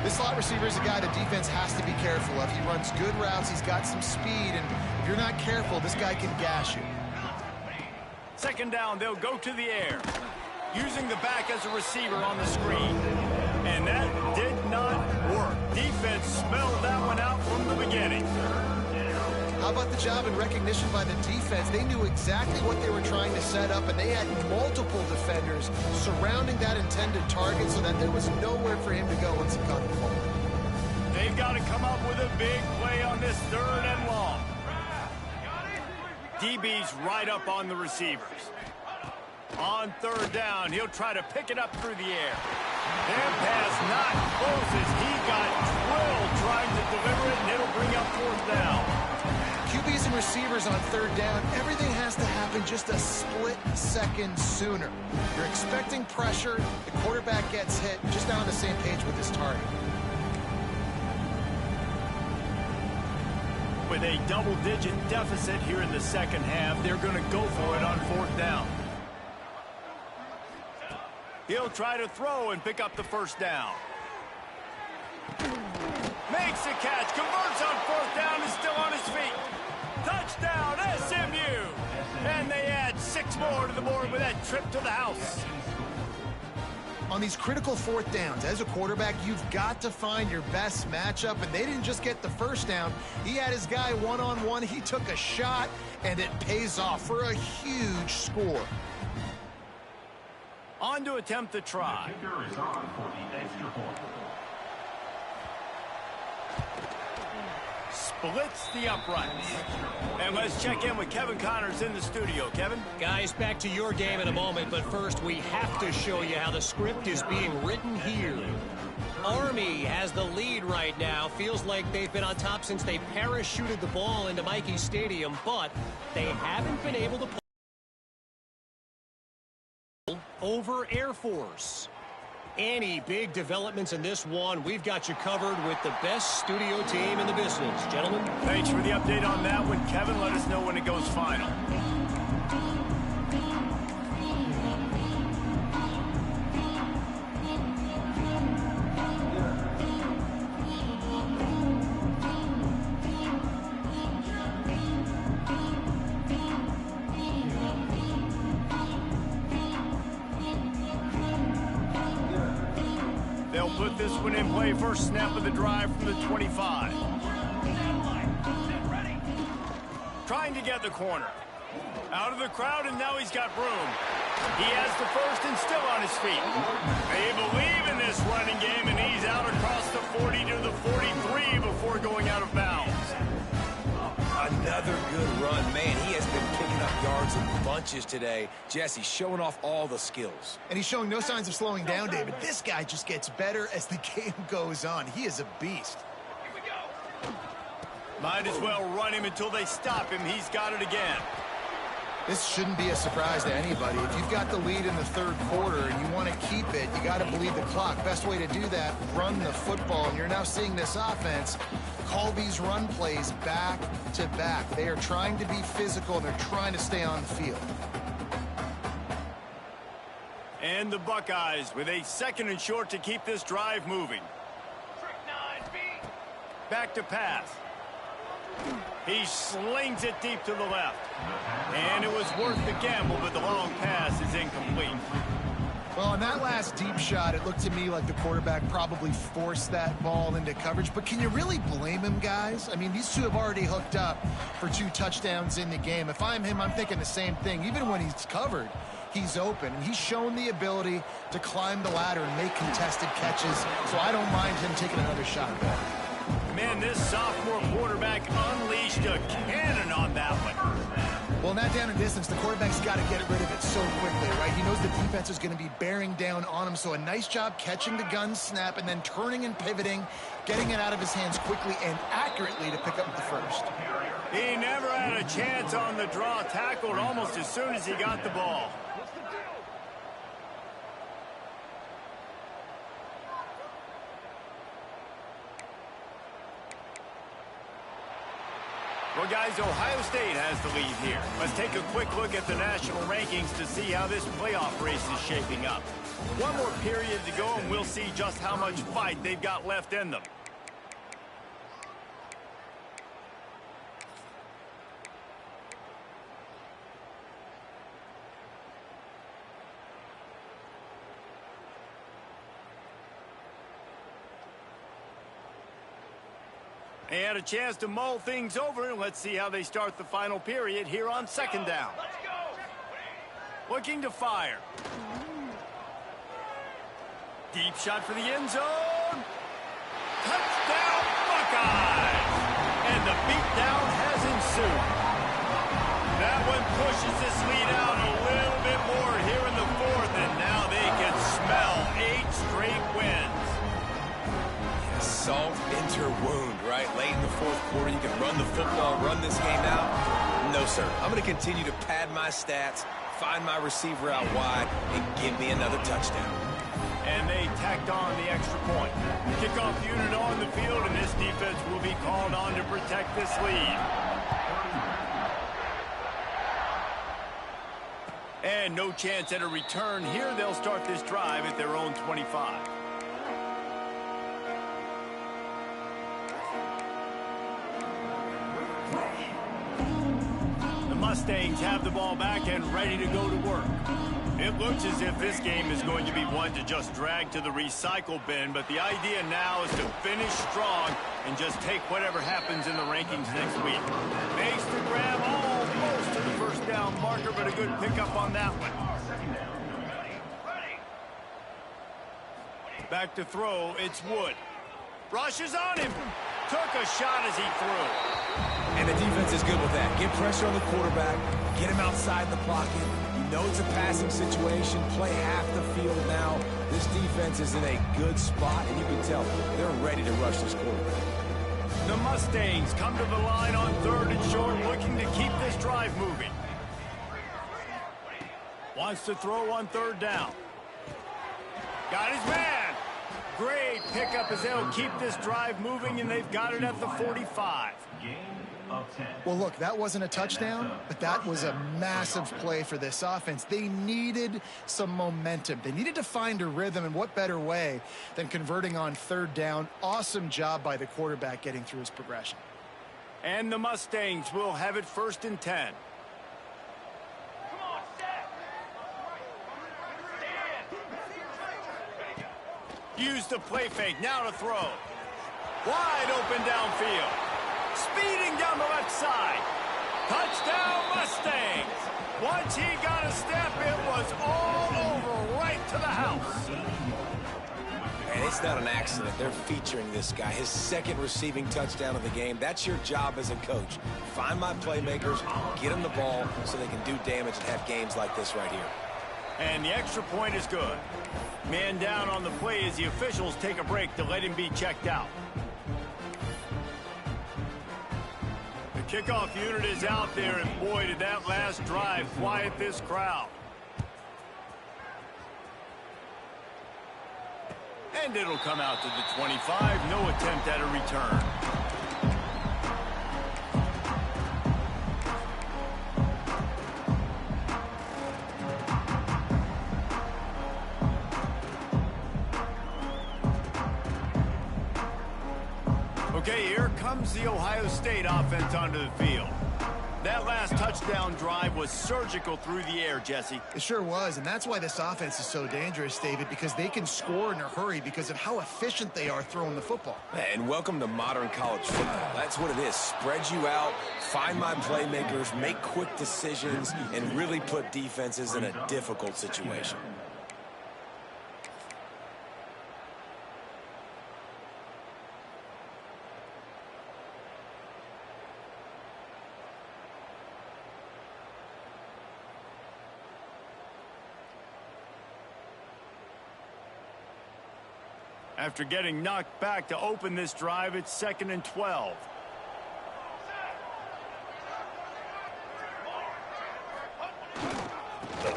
This slot receiver is a guy the defense has to be careful of. He runs good routes. He's got some speed. And if you're not careful, this guy can gash you. Second down, they'll go to the air. Using the back as a receiver on the screen. And that did not work. Defense smelled that one out from the beginning. How about the job and recognition by the defense? They knew exactly what they were trying to set up, and they had multiple defenders surrounding that intended target so that there was nowhere for him to go once he caught the ball. They've got to come up with a big play on this third and long. DB's right up on the receivers. On third down, he'll try to pick it up through the air. Their pass not closes. He got drilled trying to deliver it, and it'll bring up fourth down. QBs and receivers on third down, everything has to happen just a split second sooner. You're expecting pressure, the quarterback gets hit, just not on the same page with his target. With a double-digit deficit here in the second half, they're going to go for it on fourth down. He'll try to throw and pick up the first down. Makes the catch, converts on fourth down, is still on his feet. Touchdown, SMU! And they add 6 more to the board with that trip to the house. On these critical fourth downs, as a quarterback, you've got to find your best matchup, and they didn't just get the first down. He had his guy one-on-one. He took a shot, and it pays off for a huge score. On to attempt the try. blitz the uprights. And let's check in with Kevin Connors in the studio. Kevin? Guys, back to your game in a moment, but first we have to show you how the script is being written here. Army has the lead right now. Feels like they've been on top since they parachuted the ball into Michie Stadium, but they haven't been able to pull over Air Force. Any big developments in this one, we've got you covered with the best studio team in the business. Gentlemen. Thanks for the update on that one, Kevin. Let us know when it goes final. They'll put this one in play. First snap of the drive from the 25. Trying to get the corner. Out of the crowd, and now he's got room. He has the first and still on his feet. They believe in this running game, and he's out across the 40 to the 43 before going out of bounds. Another good run. Man, he has been picking up yards in bunches today. Jesse showing off all the skills. And he's showing no signs of slowing down, David. This guy just gets better as the game goes on. He is a beast. Here we go. Might as well run him until they stop him. He's got it again. This shouldn't be a surprise to anybody. If you've got the lead in the third quarter and you want to keep it, you got to bleed the clock. Best way to do that, run the football. And you're now seeing this offense call these run plays back to back. They are trying to be physical, and they're trying to stay on the field. And the Buckeyes with a second and short to keep this drive moving. Trick 9B. Back to pass. He slings it deep to the left. And it was worth the gamble, but the long pass is incomplete. Well, on that last deep shot, it looked to me like the quarterback probably forced that ball into coverage. But can you really blame him, guys? I mean, these two have already hooked up for 2 touchdowns in the game. If I'm him, I'm thinking the same thing. Even when he's covered, he's open. And he's shown the ability to climb the ladder and make contested catches. So I don't mind him taking another shot at that. Man, this sophomore quarterback unleashed a cannon on that one. Well, in that down and distance, the quarterback's got to get rid of it so quickly, right? He knows the defense is going to be bearing down on him, so a nice job catching the gun snap and then turning and pivoting, getting it out of his hands quickly and accurately to pick up the first. He never had a chance on the draw, tackled almost as soon as he got the ball. Well, guys, Ohio State has the lead here. Let's take a quick look at the national rankings to see how this playoff race is shaping up. One more period to go, and we'll see just how much fight they've got left in them. They had a chance to mull things over, and let's see how they start the final period here on second down. Let's go. Looking to fire. Deep shot for the end zone. Touchdown, Buckeyes! And the beatdown has ensued. That one pushes this lead out a little bit more here in the fourth, and now they can smell 8 straight wins. Salt into wound, right? Late in the fourth quarter, you can run the football, run this game out. No, sir. I'm going to continue to pad my stats, find my receiver out wide, and give me another touchdown. And they tacked on the extra point. Kickoff unit on the field, and this defense will be called on to protect this lead. And no chance at a return here. They'll start this drive at their own 25. Mustangs have the ball back and ready to go to work. It looks as if this game is going to be one to just drag to the recycle bin, but the idea now is to finish strong and just take whatever happens in the rankings next week. Makes the grab almost to the first down marker, but a good pickup on that one. Back to throw, it's Wood. Rushes on him. Took a shot as he threw. And the defense is good with that. Get pressure on the quarterback. Get him outside the pocket. You know it's a passing situation. Play half the field now. This defense is in a good spot, and you can tell they're ready to rush this quarterback. The Mustangs come to the line on 3rd and short, looking to keep this drive moving. Wants to throw on 3rd down. Got his man. Great pickup as they'll keep this drive moving, and they've got it at the 45. Well, look, that wasn't a touchdown, but that was a massive play for this offense. They needed some momentum. They needed to find a rhythm, and what better way than converting on 3rd down. Awesome job by the quarterback getting through his progression. And the Mustangs will have it 1st and 10. Come on, set. Stand. Use the play fake, now to throw. Wide open downfield. Speeding down the left side. Touchdown Mustangs. Once he got a step, it was all over right to the house. And it's not an accident. They're featuring this guy. His 2nd receiving touchdown of the game. That's your job as a coach. Find my playmakers, get them the ball so they can do damage and have games like this right here. And the extra point is good. Man down on the play as the officials take a break to let him be checked out. The kickoff unit is out there, and boy, did that last drive quiet this crowd. And it'll come out to the 25. No attempt at a return. Okay, here comes the Ohio State offense onto the field. That last touchdown drive was surgical through the air, Jesse. It sure was, and that's why this offense is so dangerous, David, because they can score in a hurry because of how efficient they are throwing the football. And welcome to modern college football. That's what it is. Spread you out, find my playmakers, make quick decisions, and really put defenses in a difficult situation. After getting knocked back to open this drive, it's 2nd and 12.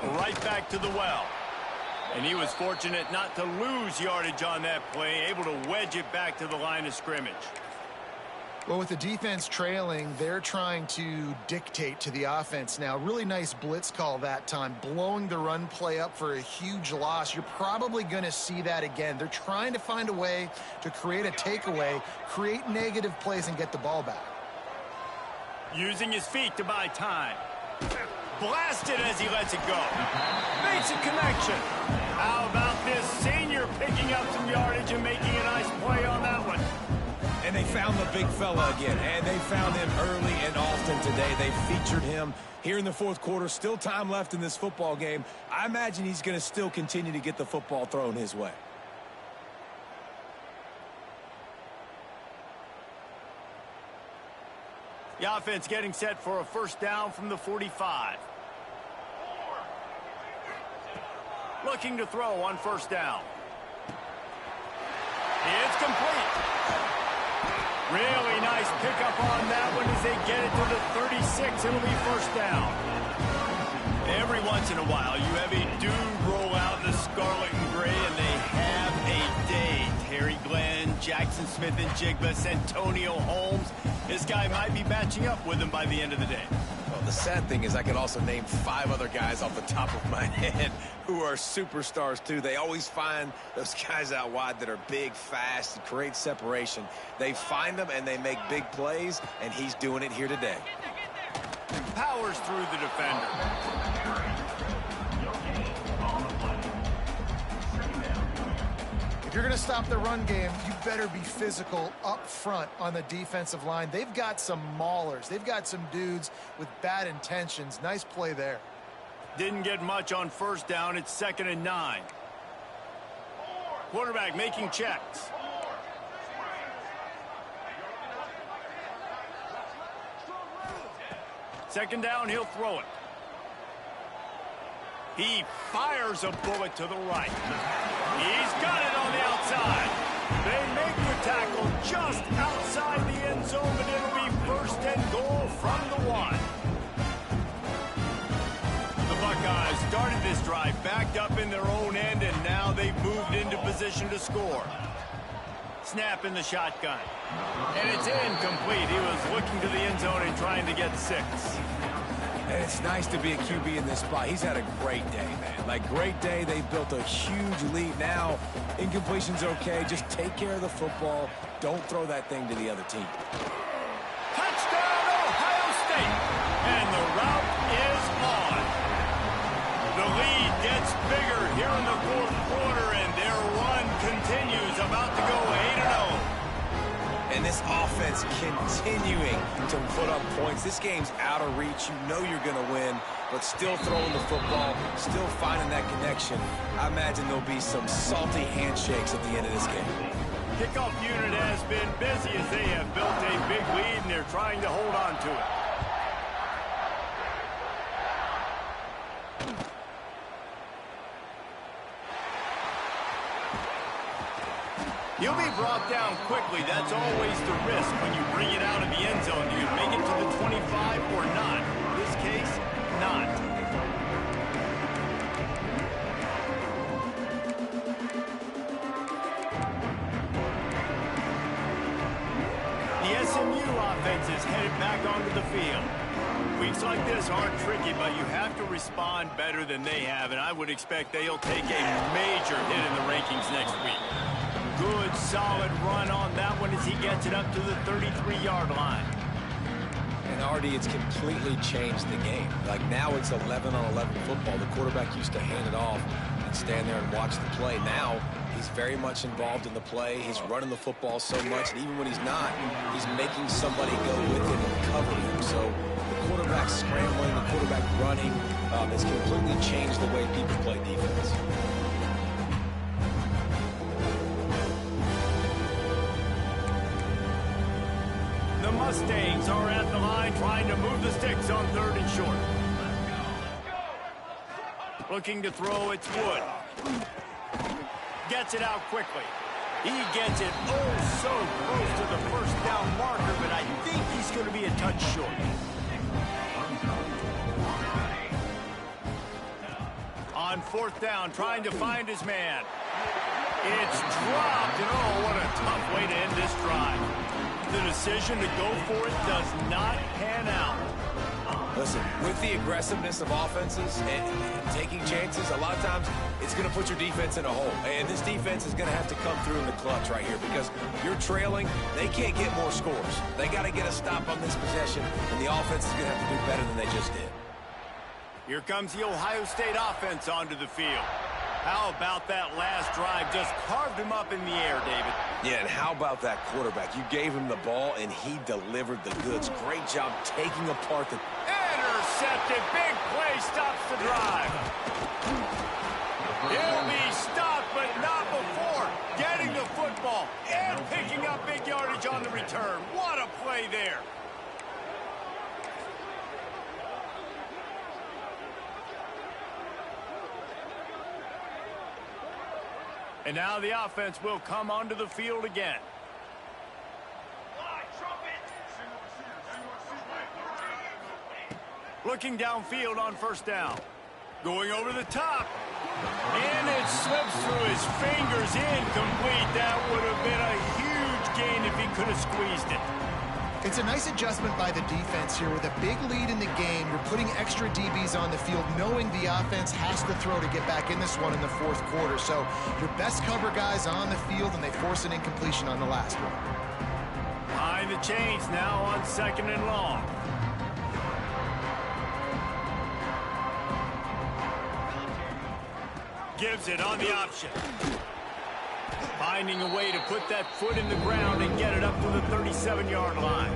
Right back to the well. And he was fortunate not to lose yardage on that play, able to wedge it back to the line of scrimmage. Well, with the defense trailing, they're trying to dictate to the offense now. Really nice blitz call that time, blowing the run play up for a huge loss. You're probably going to see that again. They're trying to find a way to create a takeaway, create negative plays, and get the ball back. Using his feet to buy time. Blasted as he lets it go. Makes a connection. How about this senior picking up some yardage and making a nice play on that one? And they found the big fella again, and they found him early and often today. They featured him here in the 4th quarter. Still time left in this football game. I imagine he's going to still continue to get the football thrown his way. The offense getting set for a 1st down from the 45. Looking to throw on 1st down. It's complete. Really nice pickup on that one as they get it to the 36. It'll be 1st down. Every once in a while, you have a dude roll out in the scarlet and gray, and they have a day. Terry Glenn, Jackson Smith and Jigba, Santonio Holmes. This guy might be matching up with him by the end of the day. Well, the sad thing is I could also name 5 other guys off the top of my head who are superstars, too. They always find those guys out wide that are big, fast, and create separation. They find them, and they make big plays, and he's doing it here today. Powers through the defender. If you're going to stop the run game, you better be physical up front on the defensive line. They've got some maulers. They've got some dudes with bad intentions. Nice play there. Didn't get much on 1st down. It's 2nd and 9. Quarterback making checks. Second down, he'll throw it. He fires a bullet to the right. He's got it on the outside. They make the tackle just outside the end zone, and it'll be first and goal from the 1. The Buckeyes started this drive backed up in their own end, and now they've moved into position to score. Snap in the shotgun. And it's incomplete. He was looking to the end zone and trying to get 6. And it's nice to be a QB in this spot. He's had a great day, man. Like, great day. They built a huge lead. Now, incompletion's okay. Just take care of the football. Don't throw that thing to the other team. Touchdown, Ohio State! And the route is on. The lead gets bigger here in the 4th quarter, and their run continues, about to go 8-0. And this offense continuing to put up points. This game's out of reach. You know you're going to win, but still throwing the football, still finding that connection. I imagine there'll be some salty handshakes at the end of this game. Kickoff unit has been busy as they have built a big lead, and they're trying to hold on to it. He'll be brought down quickly. That's always the risk when you bring it out of the end zone. Do you make it to the 25 or not? In this case, not. The SMU offense is headed back onto the field. Weeks like this aren't tricky, but you have to respond better than they have, and I would expect they'll take a major hit in the rankings next week. Good, solid run on that one as he gets it up to the 33-yard line. And Artie, it's completely changed the game. Like, now it's 11-on-11 football. The quarterback used to hand it off and stand there and watch the play. Now he's very much involved in the play. He's running the football so much, and even when he's not, he's making somebody go with it and cover him. So the quarterback scrambling, the quarterback running has completely changed the way people play defense. The Mustangs are at the line trying to move the sticks on 3rd and short. Looking to throw, it's Wood. Gets it out quickly. He gets it so close to the first down marker, but I think he's going to be a touch short. On 4th down, trying to find his man. It's dropped, and oh, what a tough way to end this drive. The decision to go for it does not pan out. Listen, with the aggressiveness of offenses and taking chances, a lot of times it's going to put your defense in a hole. And this defense is going to have to come through in the clutch right here because you're trailing. They can't get more scores. They got to get a stop on this possession, and the offense is going to have to do better than they just did. Here comes the Ohio State offense onto the field. How about that last drive? Just carved him up in the air, David. Yeah, and how about that quarterback? You gave him the ball, and he delivered the goods. Great job taking apart the... Intercepted. Big play stops the drive. He'll be stopped, but not before getting the football and picking up big yardage on the return. What a play there. And now the offense will come onto the field again. Looking downfield on 1st down. Going over the top. And it slips through his fingers. Incomplete. That would have been a huge gain if he could have squeezed it. It's a nice adjustment by the defense here. With a big lead in the game, you're putting extra DBs on the field, knowing the offense has to throw to get back in this one in the 4th quarter. So your best cover guys on the field, and they force an incompletion on the last one. Behind the chains now on 2nd and long. Gives it on the option. Finding a way to put that foot in the ground and get it up to the 37-yard line.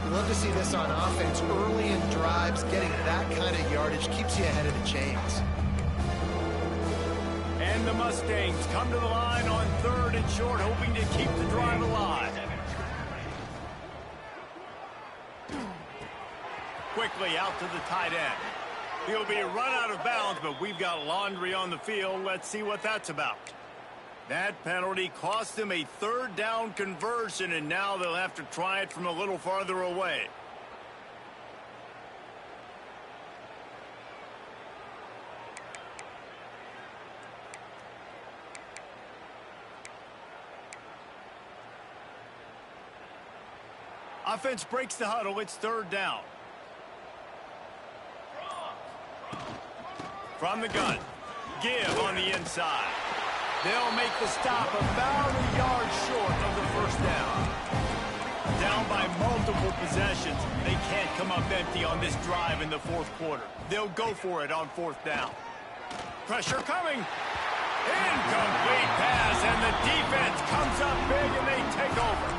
You love to see this on offense early in drives. Getting that kind of yardage keeps you ahead of the chains. And the Mustangs come to the line on 3rd and short, hoping to keep the drive alive. quickly out to the tight end. He'll be run out of bounds, but we've got laundry on the field. Let's see what that's about. That penalty cost them a third down conversion, and now they'll have to try it from a little farther away. Offense breaks the huddle. It's third down. From the gun. Give on the inside. They'll make the stop about a yard short of the first down. Down by multiple possessions. They can't come up empty on this drive in the fourth quarter. They'll go for it on fourth down. Pressure coming. Incomplete pass, and the defense comes up big, and they take over.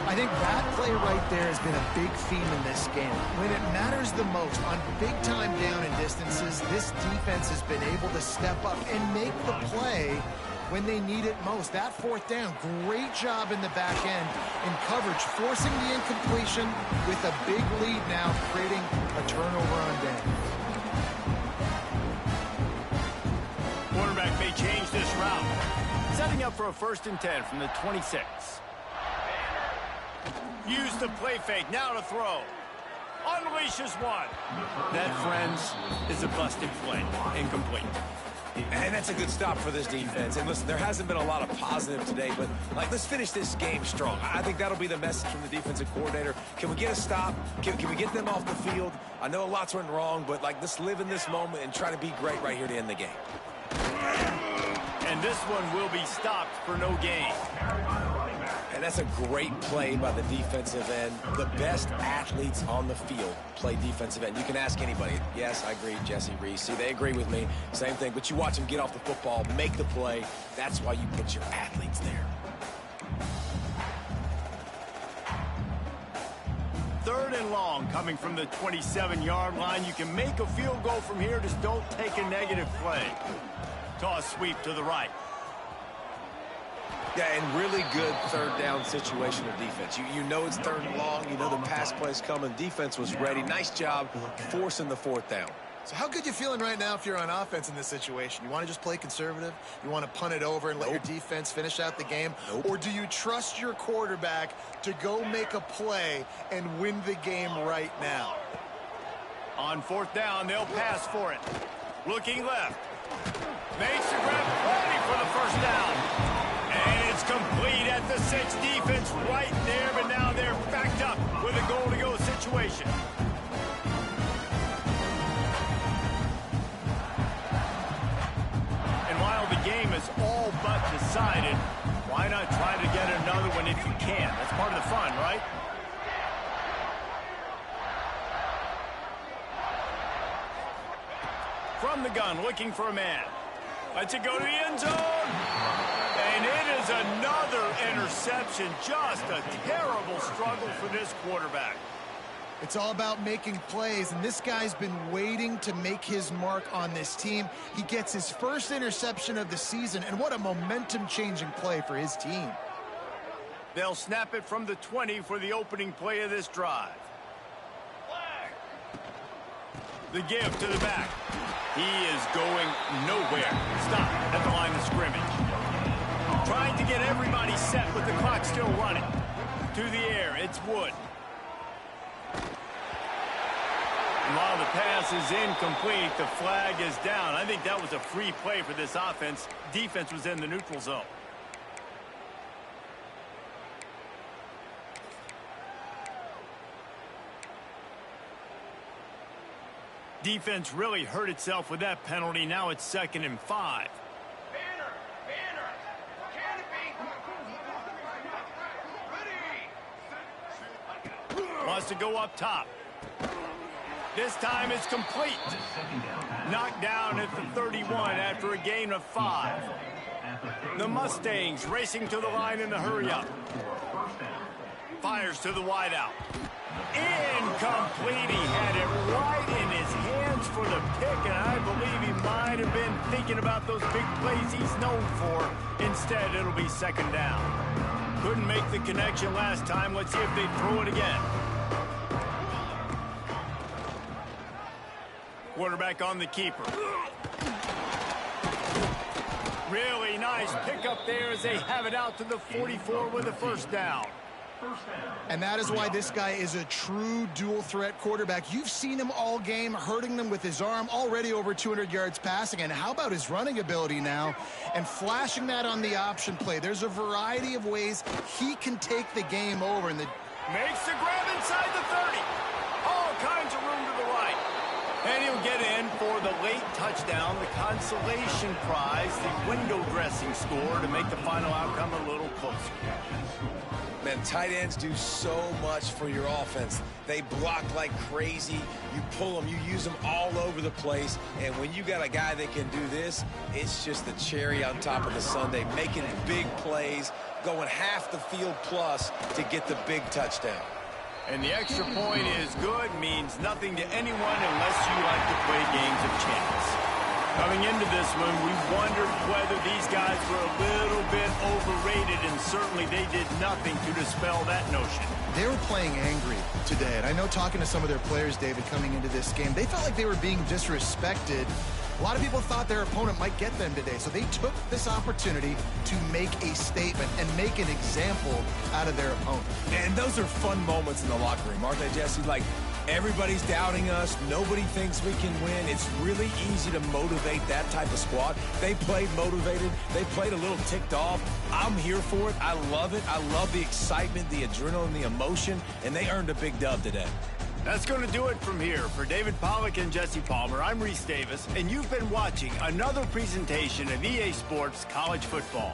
I think that play right there has been a big theme in this game. When it matters the most, on big-time down and distances, this defense has been able to step up and make the play when they need it most. That fourth down, great job in the back end in coverage, forcing the incompletion with a big lead now, creating a turnover on downs. Quarterback may change this route. Setting up for a 1st and 10 from the 26. Use the play fake, now to throw. Unleashes one. That, friends, is a busted play. Incomplete. And that's a good stop for this defense. And listen, there hasn't been a lot of positive today, but let's finish this game strong. I think that'll be the message from the defensive coordinator. Can we get a stop? Can we get them off the field? I know a lot's went wrong, but let's live in this moment and try to be great right here to end the game. And this one will be stopped for no gain. And that's a great play by the defensive end. The best athletes on the field play defensive end. You can ask anybody. Yes, I agree, Jesse Reese. See, they agree with me. Same thing. But you watch them get off the football, make the play. That's why you put your athletes there. 3rd and long coming from the 27-yard line. You can make a field goal from here. Just don't take a negative play. Toss sweep to the right. Yeah, and really good third down situational defense. You know it's 3rd and long. You know the pass play's coming. Defense was ready. Nice job forcing the 4th down. So how good you feeling right now if you're on offense in this situation? You want to just play conservative? You want to punt it over and let your defense finish out the game? Or do you trust your quarterback to go make a play and win the game right now? On 4th down, they'll pass for it. Looking left. Makes the grab, ready for the 1st down. And it's complete at the 6. Defense right there, but now they're backed up with a goal-to-go situation. And while the game is all but decided, why not try to get another one if you can? That's part of the fun, right? From the gun, looking for a man. Lets it go to the end zone. And it is another interception. Just a terrible struggle for this quarterback. It's all about making plays, and this guy's been waiting to make his mark on this team. He gets his first interception of the season, and what a momentum-changing play for his team. They'll snap it from the 20 for the opening play of this drive. The give to the back. He is going nowhere. Stop at the line of scrimmage. Trying to get everybody set with the clock still running. To the air, it's Wood. And while the pass is incomplete, the flag is down. I think that was a free play for this offense. Defense was in the neutral zone. Defense really hurt itself with that penalty. Now it's 2nd and 5. Banner, canopy, ready. Wants to go up top. This time it's complete. Knocked down at the 31 after a gain of 5. The Mustangs racing to the line in a hurry-up. Fires to the wideout. Incomplete. He had it right in his hands for the pick, and I believe he might have been thinking about those big plays he's known for. Instead, it'll be 2nd down. Couldn't make the connection last time. Let's see if they throw it again. Quarterback on the keeper. Really nice pickup there as they have it out to the 44 with a first down. And that is why this guy is a true dual-threat quarterback. You've seen him all game, hurting them with his arm, already over 200 yards passing. And how about his running ability now? And flashing that on the option play. There's a variety of ways he can take the game over. And makes the grab inside the 30. All kinds of room to the right. And he'll get in for the late touchdown, the consolation prize, the window dressing score to make the final outcome a little closer. Man, tight ends do so much for your offense. They block like crazy. You pull them, you use them all over the place. And when you got a guy that can do this, it's just the cherry on top of the sundae, making big plays, going half the field plus to get the big touchdown. And the extra point is good, means nothing to anyone unless you like to play games of chance. Coming into this one, we wondered whether these guys were a little bit overrated, and certainly they did nothing to dispel that notion. they were playing angry today. And I know talking to some of their players, David, coming into this game, they felt like they were being disrespected. A lot of people thought their opponent might get them today, so they took this opportunity to make a statement and make an example out of their opponent. And those are fun moments in the locker room, aren't they, Jesse? Like, everybody's doubting us. Nobody thinks we can win. It's really easy to motivate that type of squad. They played motivated. They played a little ticked off. I'm here for it. I love it. I love the excitement, the adrenaline, the emotion, and they earned a big dub today. That's going to do it from here. For David Pollack and Jesse Palmer, I'm Reese Davis, and you've been watching another presentation of EA Sports College Football.